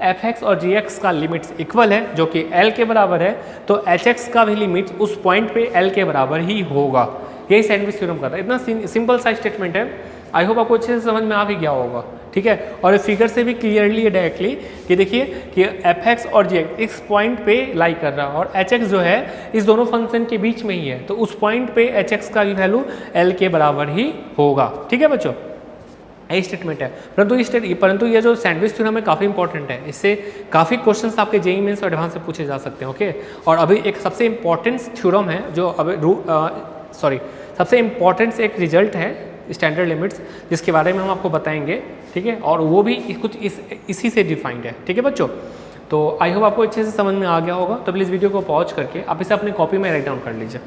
एफ एक्स और जी एक्स का लिमिट्स इक्वल है जो कि एल के बराबर है, तो एच एक्स का भी लिमिट्स उस पॉइंट पे एल के बराबर ही होगा। यही सैंडविच थ्योरम करता है। इतना सिंपल सा स्टेटमेंट है, आई होप आपको अच्छे से समझ में आ भी गया होगा, ठीक है। और फिगर से भी क्लियरली डायरेक्टली कि देखिए कि एफ एक्स और जी एक्स इस पॉइंट पे लाई कर रहा है और एच एक्स जो है इस दोनों फंक्शन के बीच में ही है, तो उस पॉइंट पे एच एक्स का भी वैल्यू एल के बराबर ही होगा, ठीक है बच्चों। यही स्टेटमेंट है। परंतु ये जो सैंडविच थ्योरम है काफ़ी इंपॉर्टेंट है, इससे काफ़ी क्वेश्चंस आपके जेईई मेंस और एडवांस से पूछे जा सकते हैं, ओके। और अभी एक सबसे इंपॉर्टेंट थ्योरम है जो अभी सबसे इंपॉर्टेंट एक रिजल्ट है स्टैंडर्ड लिमिट्स, जिसके बारे में हम आपको बताएंगे, ठीक है, और वो भी कुछ इसी से डिफाइंड है, ठीक है बच्चों। तो आई होप आपको अच्छे से समझ में आ गया होगा। तो प्लीज़ वीडियो को पॉज करके आप इसे अपनी कॉपी में राइट डाउन कर लीजिए।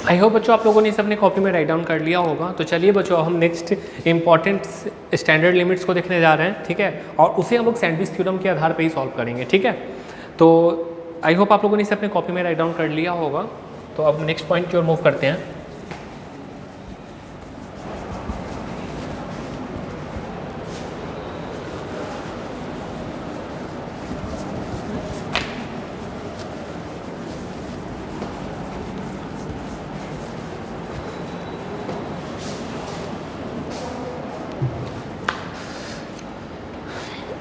आई होप बच्चों आप लोगों ने इसे अपनी कॉपी में राइट डाउन कर लिया होगा। तो चलिए बच्चों हम नेक्स्ट इंपॉर्टेंट स्टैंडर्ड लिमिट्स को देखने जा रहे हैं, ठीक है, और उसे हम लोग सैंडविच थ्योरम के आधार पे ही सॉल्व करेंगे, ठीक है। तो आई होप आप लोगों ने इसे अपनी कॉपी में राइट डाउन कर लिया होगा। तो अब नेक्स्ट पॉइंट की ओर मूव करते हैं।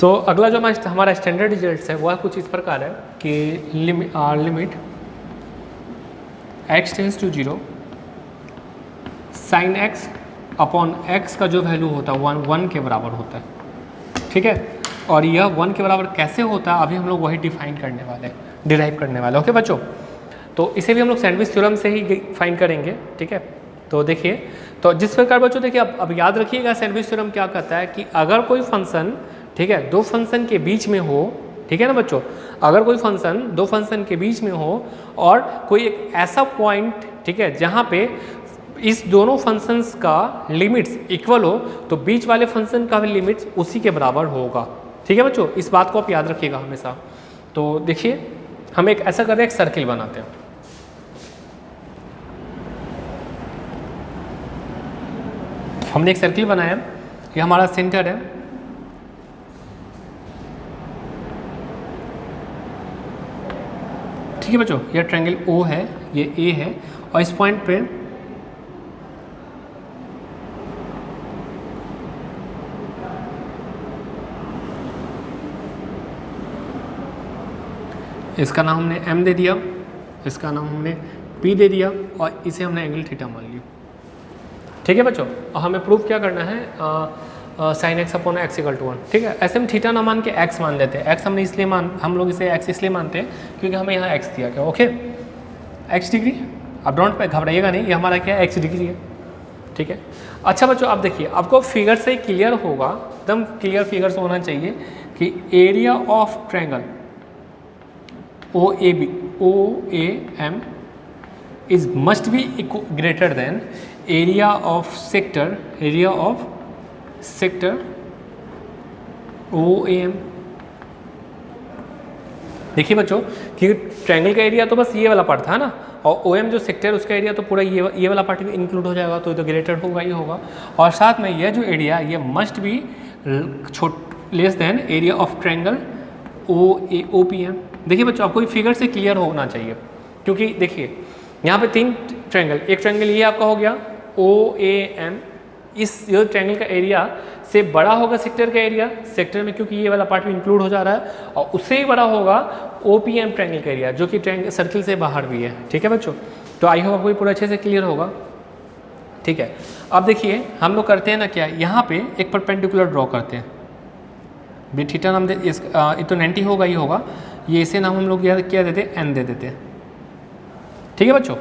तो अगला जो हमारा स्टैंडर्ड रिजल्ट है वह कुछ इस प्रकार है कि limit x tends to 0 sine x upon x का जो वैल्यू होता है 1 के बराबर होता है, ठीक है। और यह 1 के बराबर कैसे होता है अभी हम लोग वही डिफाइन करने वाले, डिराइव करने वाले, ओके बच्चों। तो इसे भी हम लोग सैंडविच थ्योरम से ही फाइन करेंगे, ठीक है। तो देखिए, तो जिस प्रकार बच्चों देखिए अब याद रखिएगा सैंडविच थ्योरम क्या कहता है कि अगर कोई फंक्शन, ठीक है, दो फंक्शन के बीच में हो, ठीक है ना बच्चों, अगर कोई फंक्शन दो फंक्शन के बीच में हो और कोई एक ऐसा पॉइंट, ठीक है, जहाँ पे इस दोनों फंक्शंस का लिमिट्स इक्वल हो तो बीच वाले फंक्शन का भी लिमिट्स उसी के बराबर होगा, ठीक है बच्चों। इस बात को आप याद रखिएगा हमेशा। तो देखिए हम एक ऐसा कर रहे हैं, एक सर्किल बनाते हैं। हमने एक सर्किल बनाया ये हमारा सेंटर है, ठीक है बच्चों। ये ट्रायंगल O है, ये A है, और इस पॉइंट पे इसका नाम हमने M दे दिया, इसका नाम हमने P दे दिया, और इसे हमने एंगल थीटा मान लिया, ठीक है बच्चों। और हमें प्रूफ क्या करना है, sine X upon X equal to 1, ठीक है। ऐसे हम थीटा ना मान के एक्स मान लेते हैं। एक्स हमने इसलिए हम लोग इसे एक्स इसलिए मानते हैं क्योंकि हमें यहाँ एक्स दिया गया, ओके। एक्स डिग्री, अब डोंट पे घबराइएगा नहीं, ये हमारा क्या है, एक्स डिग्री है, ठीक है। अच्छा बच्चों, आप देखिए, आपको फिगर से क्लियर होगा, एकदम क्लियर फिगर से होना चाहिए कि area of triangle OAM is must be greater than area of sector OAM। देखिए बच्चों कि ट्रायंगल का एरिया तो बस ये वाला पार्ट था ना, और OM जो सेक्टर उसका एरिया तो पूरा ये वाला पार्ट भी इंक्लूड हो जाएगा, तो ग्रेटर होगा ही होगा। और साथ में यह जो एरिया ये must be less than area of triangle OPM। देखिए बच्चों, आपको फिगर से क्लियर होना चाहिए, क्योंकि देखिए यहाँ पे 3 ट्रायंगल, एक ट्रायंगल ये आपका हो गया OAM, इस ये ट्रायंगल का एरिया से बड़ा होगा सेक्टर का एरिया, सेक्टर में क्योंकि ये वाला पार्ट भी इंक्लूड हो जा रहा है, और उससे ही बड़ा होगा OPM ट्रायंगल का एरिया, जो कि ट्रायंगल सर्किल से बाहर भी है, ठीक है बच्चों। तो आई होप आपको पूरा अच्छे से क्लियर होगा, ठीक है। अब देखिए हम लोग करते हैं ना क्या, यहाँ पे एक परपेंडिकुलर ड्रॉ करते हैं, बी थीटा नाम दे, ये तो 90 होगा ही होगा, ये इसे नाम हम लोग क्या देते हैं, N दे देते हैं, ठीक है बच्चों।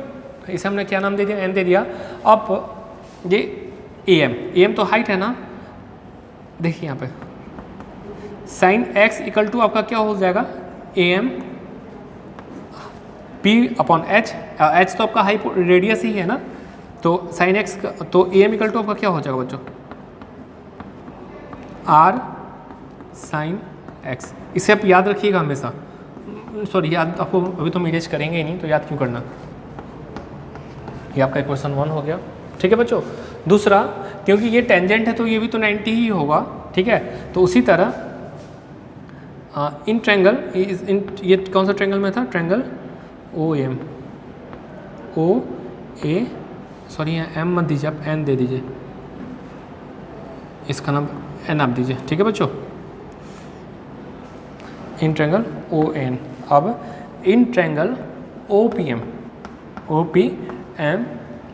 इसे हमने क्या नाम दे दिया, N दे दिया। अब ये AM तो हाइट है ना, देखिए यहाँ पे साइन x इक्वल टू आपका क्या हो जाएगा, AM P upon H, H तो आपका हाइप रेडियस ही है ना, तो साइन x तो AM इक्वल टू आपका क्या हो जाएगा बच्चों, R साइन x। इसे आप याद रखिएगा हमेशा, सॉरी याद आपको अभी तो मैनेज करेंगे ही नहीं, तो याद क्यों करना। ये आपका क्वेश्चन 1 हो गया, ठीक है बच्चों। दूसरा, क्योंकि ये टेंजेंट है तो ये भी तो 90 ही होगा, ठीक है। तो उसी तरह इन ट्रायंगल, ये कौन सा ट्रायंगल में था, ट्रायंगल OA, सॉरी यहाँ M मत दीजिए, आप N दे दीजिए, इसका नाम N आप दीजिए, ठीक है बच्चों। इन ट्रायंगल ON, अब इन ट्रायंगल OPM,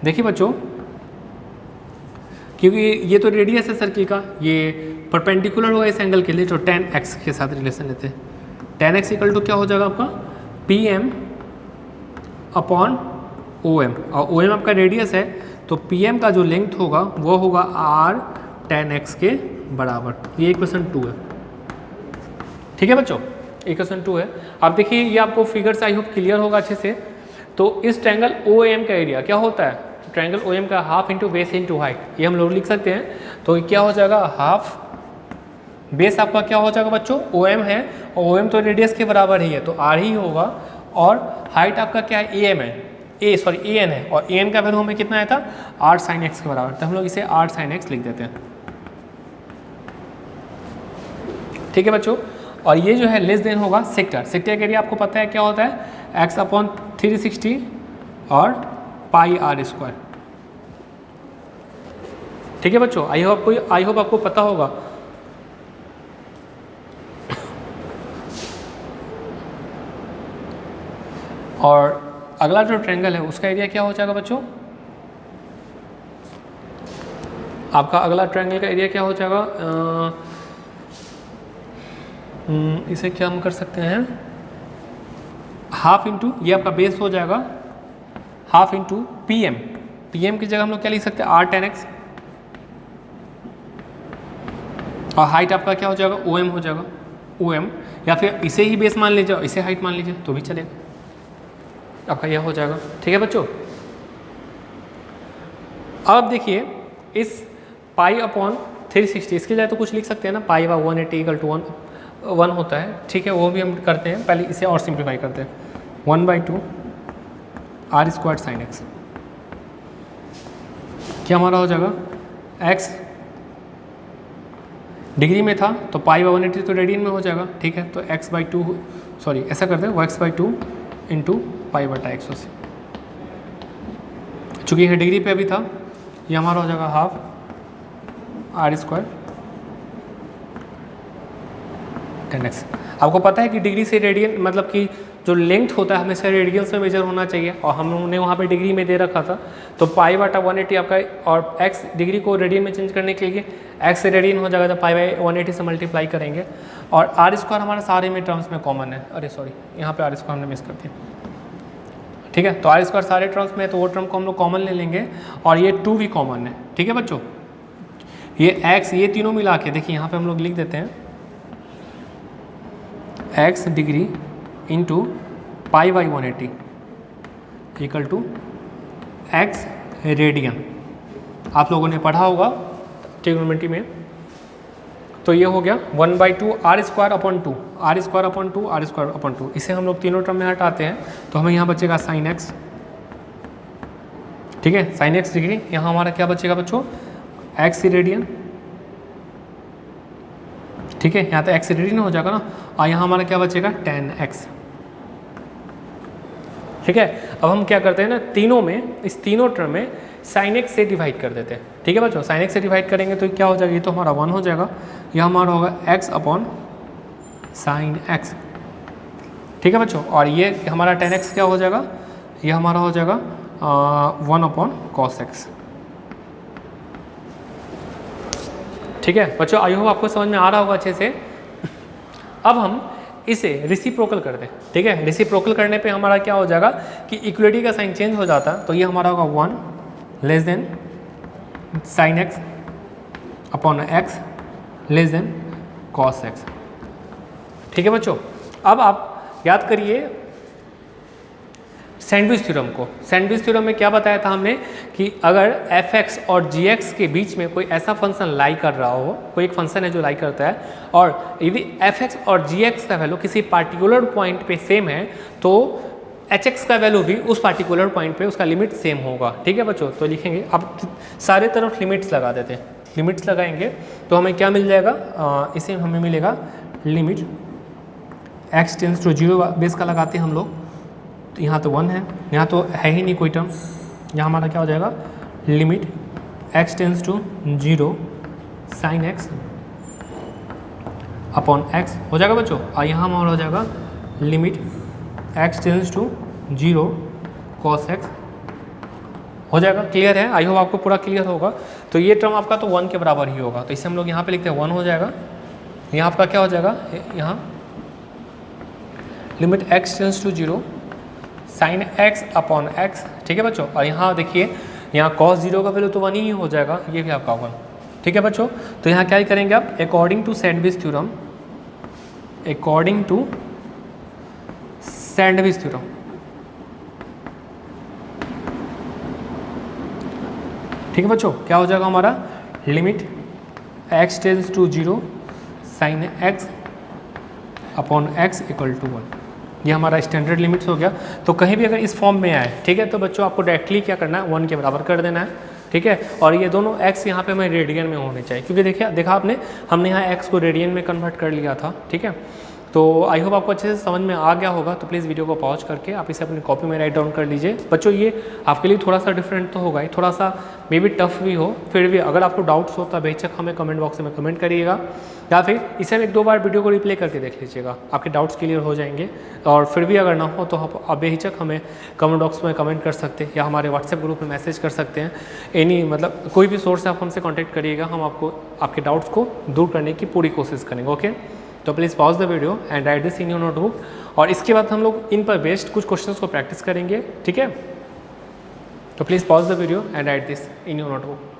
देखिए बच्चों, क्योंकि ये तो रेडियस है सर्किल का, ये परपेंडिकुलर होगा इस एंगल के लिए, तो tan x के साथ रिलेशन लेते हैं। tan x इक्वल टू क्या हो जाएगा आपका, PM अपॉन OM, और OM आपका रेडियस है, तो PM का जो लेंथ होगा वो होगा R tan x के बराबर। ये इक्वेशन 2 है, ठीक है बच्चों, इक्वेशन 2 है। अब देखिए ये आपको फिगर से आई होप क्लियर होगा अच्छे से। तो इस ट्रायंगल OAM का एरिया क्या होता है, ट्रायंगल OAM का half into base into height, ये हम लोग लिख सकते हैं। तो क्या हो जाएगा, हाफ बेस आपका क्या हो जाएगा बच्चों, OM है, और OM तो रेडियस के बराबर ही है, तो R ही होगा, और हाइट आपका क्या है, AM है, AN है, और AN का वैल्यू हमें कितना आया था, R sin x के बराबर, तो हम लोग इसे R sin x लिख देते हैं, ठीक है बच्चों। और ये जो है लेस देन होगा सेक्टर का एरिया आपको पता है क्या होता है, x अपॉन 360 और पाई R², ठीक है बच्चों। आई होप आपको पता होगा। और अगला जो ट्रायंगल है उसका एरिया क्या हो जाएगा बच्चों, आपका अगला ट्रायंगल का एरिया क्या हो जाएगा, इसे क्या हम कर सकते हैं, हाफ इंटू, ये आपका बेस हो जाएगा, हाफ इंटू PM की जगह हम लोग क्या लिख सकते हैं, R tan x, और हाइट आपका क्या हो जाएगा, OM हो जाएगा, OM, या फिर इसे ही बेस मान लीजिए, इसे हाइट मान लीजिए तो भी चलेगा, आपका यह हो जाएगा, ठीक है बच्चों। अब देखिए इस पाई अपॉन 360, इसके जाए तो कुछ लिख सकते हैं ना, पाई बाय 180 इक्वल टू 1 होता है, ठीक है, वो भी हम करते हैं। पहले इसे और सिंप्लीफाई करते हैं, 1/2 R² sin x, क्या हमारा हो जाएगा, x डिग्री में था तो पाई बाई 180 तो रेडियन में हो जाएगा, ठीक है। तो x/2 सॉरी ऐसा करते हैं x/2 इंटू पाई बटा 180, चूँकि यह डिग्री पे अभी था, ये हमारा हो जाएगा हाफ r² 10x। आपको पता है कि डिग्री से रेडियन मतलब कि जो लेंथ होता है हमेशा रेडियंस में मेजर होना चाहिए, और हमने वहाँ पे डिग्री में दे रखा था। तो पाई बटा 180 आपका, और x डिग्री को रेडियन में चेंज करने के लिए x से रेडियन हो जाएगा, तो पाई बाई 180 से मल्टीप्लाई करेंगे। और r² हमारा सारे में टर्म्स में कॉमन है, अरे सॉरी यहाँ पे r² हमने मिस कर दिया, ठीक है। तो r² सारे टर्म्स में, तो वो टर्म को हम लोग कॉमन ले लेंगे, और ये 2 भी कॉमन है, ठीक है बच्चों। ये x ये तीनों मिला के देखिए यहाँ पे हम लोग लिख देते हैं x degree into pi by 180 equal to x radian. आप लोगों ने पढ़ा होगा ट्रिग्नोमेट्री में। तो ये हो गया 1/2 r² upon 2, r² upon 2, r² upon 2। इसे हम लोग तीनों टर्म में हटाते हैं तो हमें यहाँ बचेगा साइन x, ठीक है, साइन x डिग्री। यहाँ हमारा क्या बचेगा बच्चों, x रेडियन, ठीक है, यहाँ तो x रेडियन हो जाएगा ना, और यहाँ हमारा क्या बचेगा tan x, ठीक है। अब हम क्या करते हैं ना, तीनों में, इस तीनों टर्म में साइन x से डिवाइड कर देते हैं, ठीक है बच्चों। साइन x से डिवाइड करेंगे तो क्या हो जाएगा, ये तो हमारा 1 हो जाएगा, यह हमारा होगा x अपॉन साइन x, ठीक है बच्चों। और ये हमारा tan x क्या हो जाएगा, ये हमारा हो जाएगा 1 अपॉन cos x, ठीक है बच्चों। आई होप आपको समझ में आ रहा होगा अच्छे से। अब हम इसे रेसिप्रोकल कर दें, ठीक है। रेसिप्रोकल करने पे हमारा क्या हो जाएगा कि इक्वलिटी का साइन चेंज हो जाता है, तो ये हमारा होगा 1 less than sine x upon x less than cos x, ठीक है बच्चों। अब आप याद करिए सैंडविच थ्योरम को। सैंडविच थ्योरम में क्या बताया था हमने कि अगर f(x) और g(x) के बीच में कोई ऐसा फंक्शन लाई कर रहा हो, कोई एक फंक्शन है जो लाई करता है, और यदि f(x) और g(x) का वैल्यू किसी पार्टिकुलर पॉइंट पे सेम है, तो h(x) का वैल्यू भी उस पार्टिकुलर पॉइंट पे उसका लिमिट सेम होगा, ठीक है बच्चों। तो लिखेंगे, अब सारे तरफ लिमिट्स लगा देते हैं, लिमिट्स लगाएंगे तो हमें क्या मिल जाएगा, इसे हमें मिलेगा limit x tends to 0 base का लगाते हैं हम लोग, तो यहाँ तो 1 है, यहाँ तो है ही नहीं कोई टर्म, यहाँ हमारा क्या हो जाएगा limit x tends to 0 sine x upon x हो जाएगा बच्चों। और यहाँ हमारा हो जाएगा limit x tends to 0 cos x हो जाएगा। क्लियर है, आई होप आपको पूरा क्लियर होगा। तो ये टर्म आपका तो 1 के बराबर ही होगा, तो इसे हम लोग यहाँ पे लिखते हैं 1 हो जाएगा। यहाँ आपका क्या हो जाएगा, यहाँ limit x tends to 0 sine x upon x, ठीक है बच्चों। और यहाँ देखिए, यहाँ cos 0 का वैल्यू तो 1 ही हो जाएगा, ये भी आपका 1, ठीक है बच्चों। तो यहाँ क्या करेंगे आप, according to sandwich theorem, according to sandwich theorem, ठीक है बच्चों, क्या हो जाएगा हमारा limit x tends to 0 sine x upon x equal to 1, ये हमारा स्टैंडर्ड लिमिट्स हो गया। तो कहीं भी अगर इस फॉर्म में आए, ठीक है, तो बच्चों आपको डायरेक्टली क्या करना है, 1 के बराबर कर देना है, ठीक है। और ये दोनों x यहाँ पे हमें रेडियन में होने चाहिए, क्योंकि देखिए देखा आपने, हमने यहाँ x को रेडियन में कन्वर्ट कर लिया था, ठीक है। तो आई होप आपको अच्छे से समझ में आ गया होगा। तो प्लीज़ वीडियो को पॉज करके आप इसे अपनी कॉपी में राइट डाउन कर लीजिए बच्चों। ये आपके लिए थोड़ा सा डिफरेंट तो होगा ही, थोड़ा सा मे बी टफ भी हो, फिर भी अगर आपको डाउट्स हो तो बेशक हमें कमेंट बॉक्स में कमेंट करिएगा, या फिर इसे हम 1-2 बार वीडियो को रिप्ले करके देख लीजिएगा, आपके डाउट्स क्लियर हो जाएंगे। और फिर भी अगर ना हो तो आप बेहिचक हमें कमेंट बॉक्स में कमेंट कर सकते हैं, या हमारे व्हाट्सएप ग्रुप में मैसेज कर सकते हैं। एनी मतलब कोई भी सोर्स से आप हमसे कॉन्टैक्ट करिएगा, हम आपको आपके डाउट्स को दूर करने की पूरी कोशिश करेंगे। ओके, तो please pause the video and right this in your notebook, और इसके बाद हम लोग इन पर बेस्ड कुछ क्वेश्चंस को प्रैक्टिस करेंगे, ठीक है। तो please pause the video and right this in your notebook.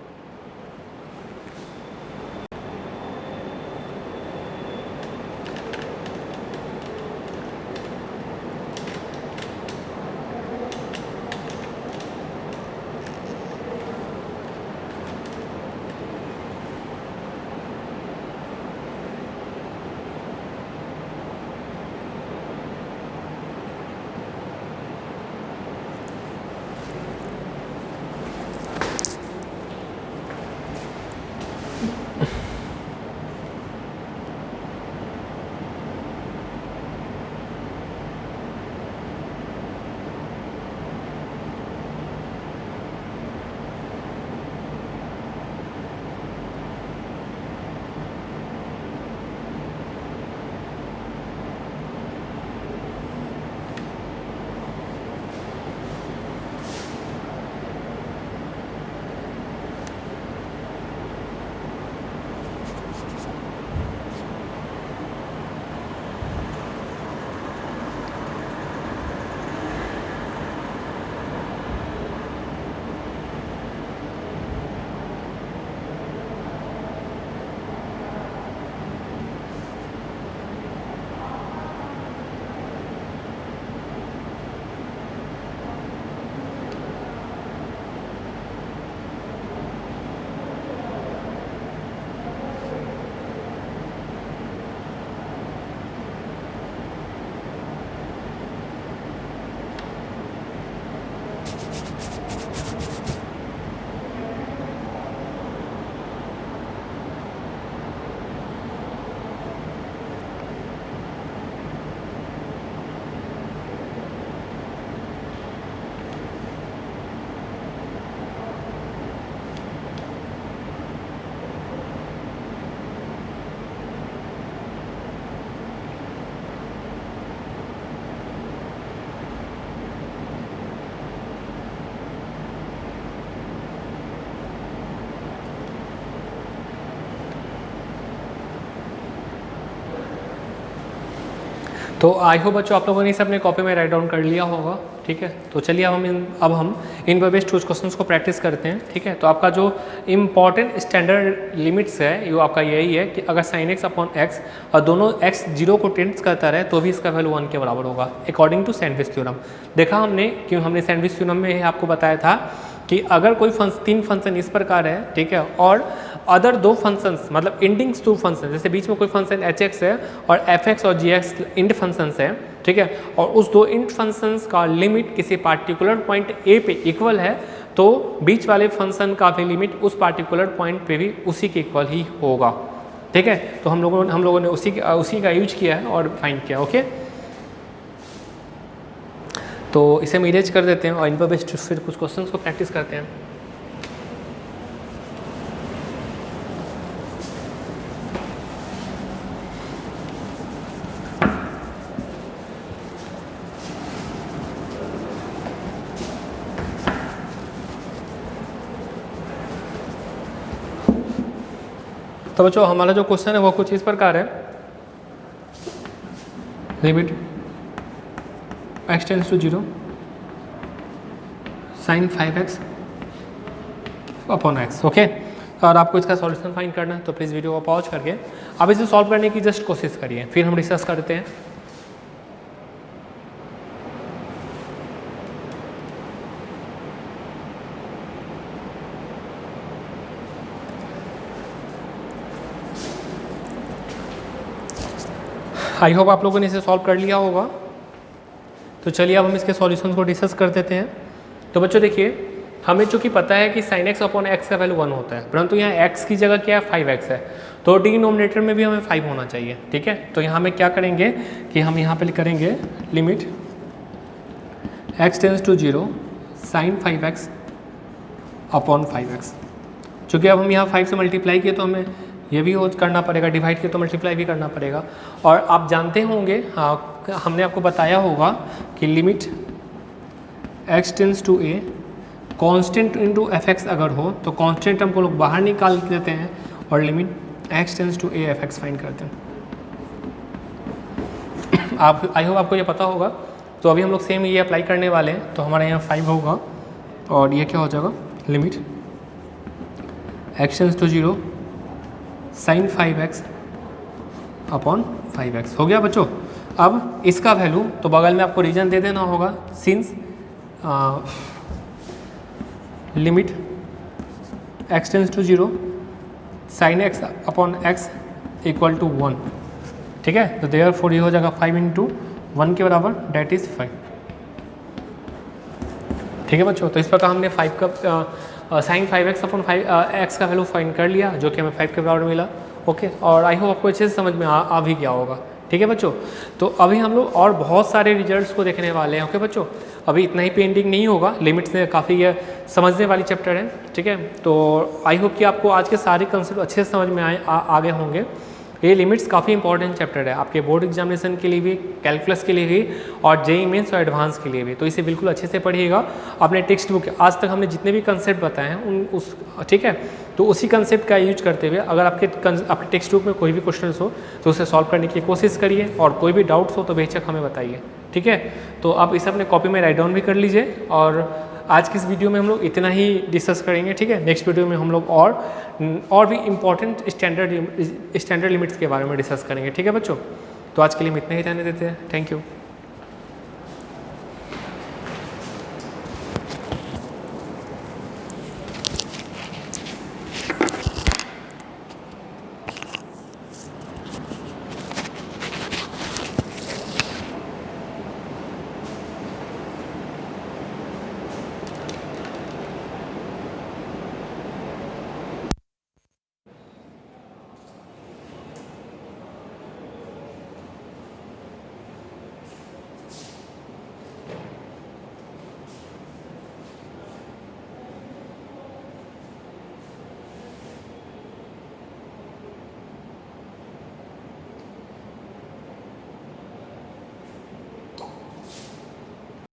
तो आई होप बच्चों आप लोगों ने इसे अपने कॉपी में राइट डाउन कर लिया होगा, ठीक है। तो चलिए अब हम इन बेस्ड कुछ क्वेश्चंस को प्रैक्टिस करते हैं, ठीक है। तो आपका जो इम्पॉर्टेंट स्टैंडर्ड लिमिट्स है ये आपका यही है कि अगर साइन एक्स अपॉन एक्स और दोनों एक्स 0 को टेंड्स करता रहे तो भी इसका वैल्यू 1 के बराबर होगा अकॉर्डिंग टू सैंडविच थ्योरम। देखा हमने क्यों, हमने सैंडविच थ्योरम में आपको बताया था कि अगर कोई तीन फंक्शन इस प्रकार है, ठीक है, और अदर दो फंक्शंस मतलब इंडिंग्स टू फंक्शन, जैसे बीच में कोई फंक्शन एच एक्स है और एफ एक्स और जी एक्स इंड फंक्शंस है, ठीक है, और उस दो इंड फंक्शंस का लिमिट किसी पार्टिकुलर पॉइंट ए पे इक्वल है तो बीच वाले फंक्शन का भी लिमिट उस पार्टिकुलर पॉइंट पे भी उसी के इक्वल ही होगा, ठीक है। तो हम लोगों ने उसी का यूज किया है और फाइंड किया, ओके। तो इसे हम इरेज कर देते हैं और इन पर बेस्ड फिर कुछ क्वेश्चंस को प्रैक्टिस करते हैं। तो बच्चों हमारा जो क्वेश्चन है वो कुछ इस प्रकार है, limit x tends to 0 sine 5x upon x, okay. और आपको इसका सॉल्यूशन फाइंड करना है तो प्लीज़ वीडियो को पॉज करके अब इसे सॉल्व करने की जस्ट कोशिश करिए, फिर हम डिस्कस करते हैं। आई होप आप लोगों ने इसे सॉल्व कर लिया होगा। तो चलिए अब हम इसके सॉल्यूशंस को डिस्कस कर देते हैं। तो बच्चों देखिए, हमें चूंकि पता है कि साइन एक्स अपॉन एक्स का वैल्यू 1 होता है, परंतु यहाँ एक्स की जगह क्या है 5x है, तो डिनोमिनेटर में भी हमें 5 होना चाहिए, ठीक है। तो यहाँ हमें क्या करेंगे कि हम यहाँ पे करेंगे limit x tends to 0 sine 5x upon 5x। चूँकि अब हम यहाँ 5 से मल्टीप्लाई किए तो हमें ये भी करना पड़ेगा, डिवाइड किए तो मल्टीप्लाई भी करना पड़ेगा। और आप जानते होंगे, हाँ, हमने आपको बताया होगा कि limit x tends to a constant into fx अगर हो तो कांस्टेंट हम को लोग बाहर निकाल देते हैं और limit x tends to a fx find करते हैं। आप आई होप आपको ये पता होगा। तो अभी हम लोग सेम ये अप्लाई करने वाले हैं, तो हमारे यहाँ 5 होगा और ये क्या हो जाएगा, limit x tends to 0 sine 5x upon 5x हो गया बच्चों। अब इसका वैल्यू तो बगल में आपको रीजन दे देना होगा, since limit x tends to 0 sine x upon x equal to 1, ठीक है। तो देयरफॉर ये हो जाएगा 5 इंटू 1 के बराबर, डेट इज़ 5, ठीक है बच्चों। तो इस प्रकार हमने 5 का साइन 5x अपॉन x का वैल्यू फाइंड कर लिया जो कि हमें 5 के बराबर मिला, ओके। और आई होप आपको अच्छे से समझ में आ भी गया होगा, ठीक है बच्चों। तो अभी हम लोग और बहुत सारे रिजल्ट्स को देखने वाले हैं, ओके बच्चों। अभी इतना ही पेंडिंग नहीं होगा, लिमिट्स में काफ़ी ये समझने वाली चैप्टर है, ठीक है। तो आई होप कि आपको आज के सारे कंसेप्ट अच्छे से समझ में आ गए होंगे। ये लिमिट्स काफ़ी इंपॉर्टेंट चैप्टर है आपके बोर्ड एग्जामिनेशन के लिए भी, कैलकुलस के लिए भी और जेईई मेंस और एडवांस के लिए भी। तो इसे बिल्कुल अच्छे से पढ़िएगा। अपने टेक्स्ट बुक आज तक हमने जितने भी कंसेप्ट बताए हैं ठीक है, तो उसी कंसेप्ट का यूज करते हुए अगर आपके टेक्स्ट बुक में कोई भी क्वेश्चन हो तो उसे सॉल्व करने की कोशिश करिए और कोई भी डाउट्स हो तो बेशक हमें बताइए, ठीक है। तो आप इसे अपने कॉपी में राइट डाउन भी कर लीजिए। और आज की इस वीडियो में हम लोग इतना ही डिस्कस करेंगे, ठीक है। नेक्स्ट वीडियो में हम लोग और भी इम्पॉर्टेंट स्टैंडर्ड लिमिट्स के बारे में डिस्कस करेंगे, ठीक है बच्चों। तो आज के लिए हम इतना ही रहने देते हैं। Thank you.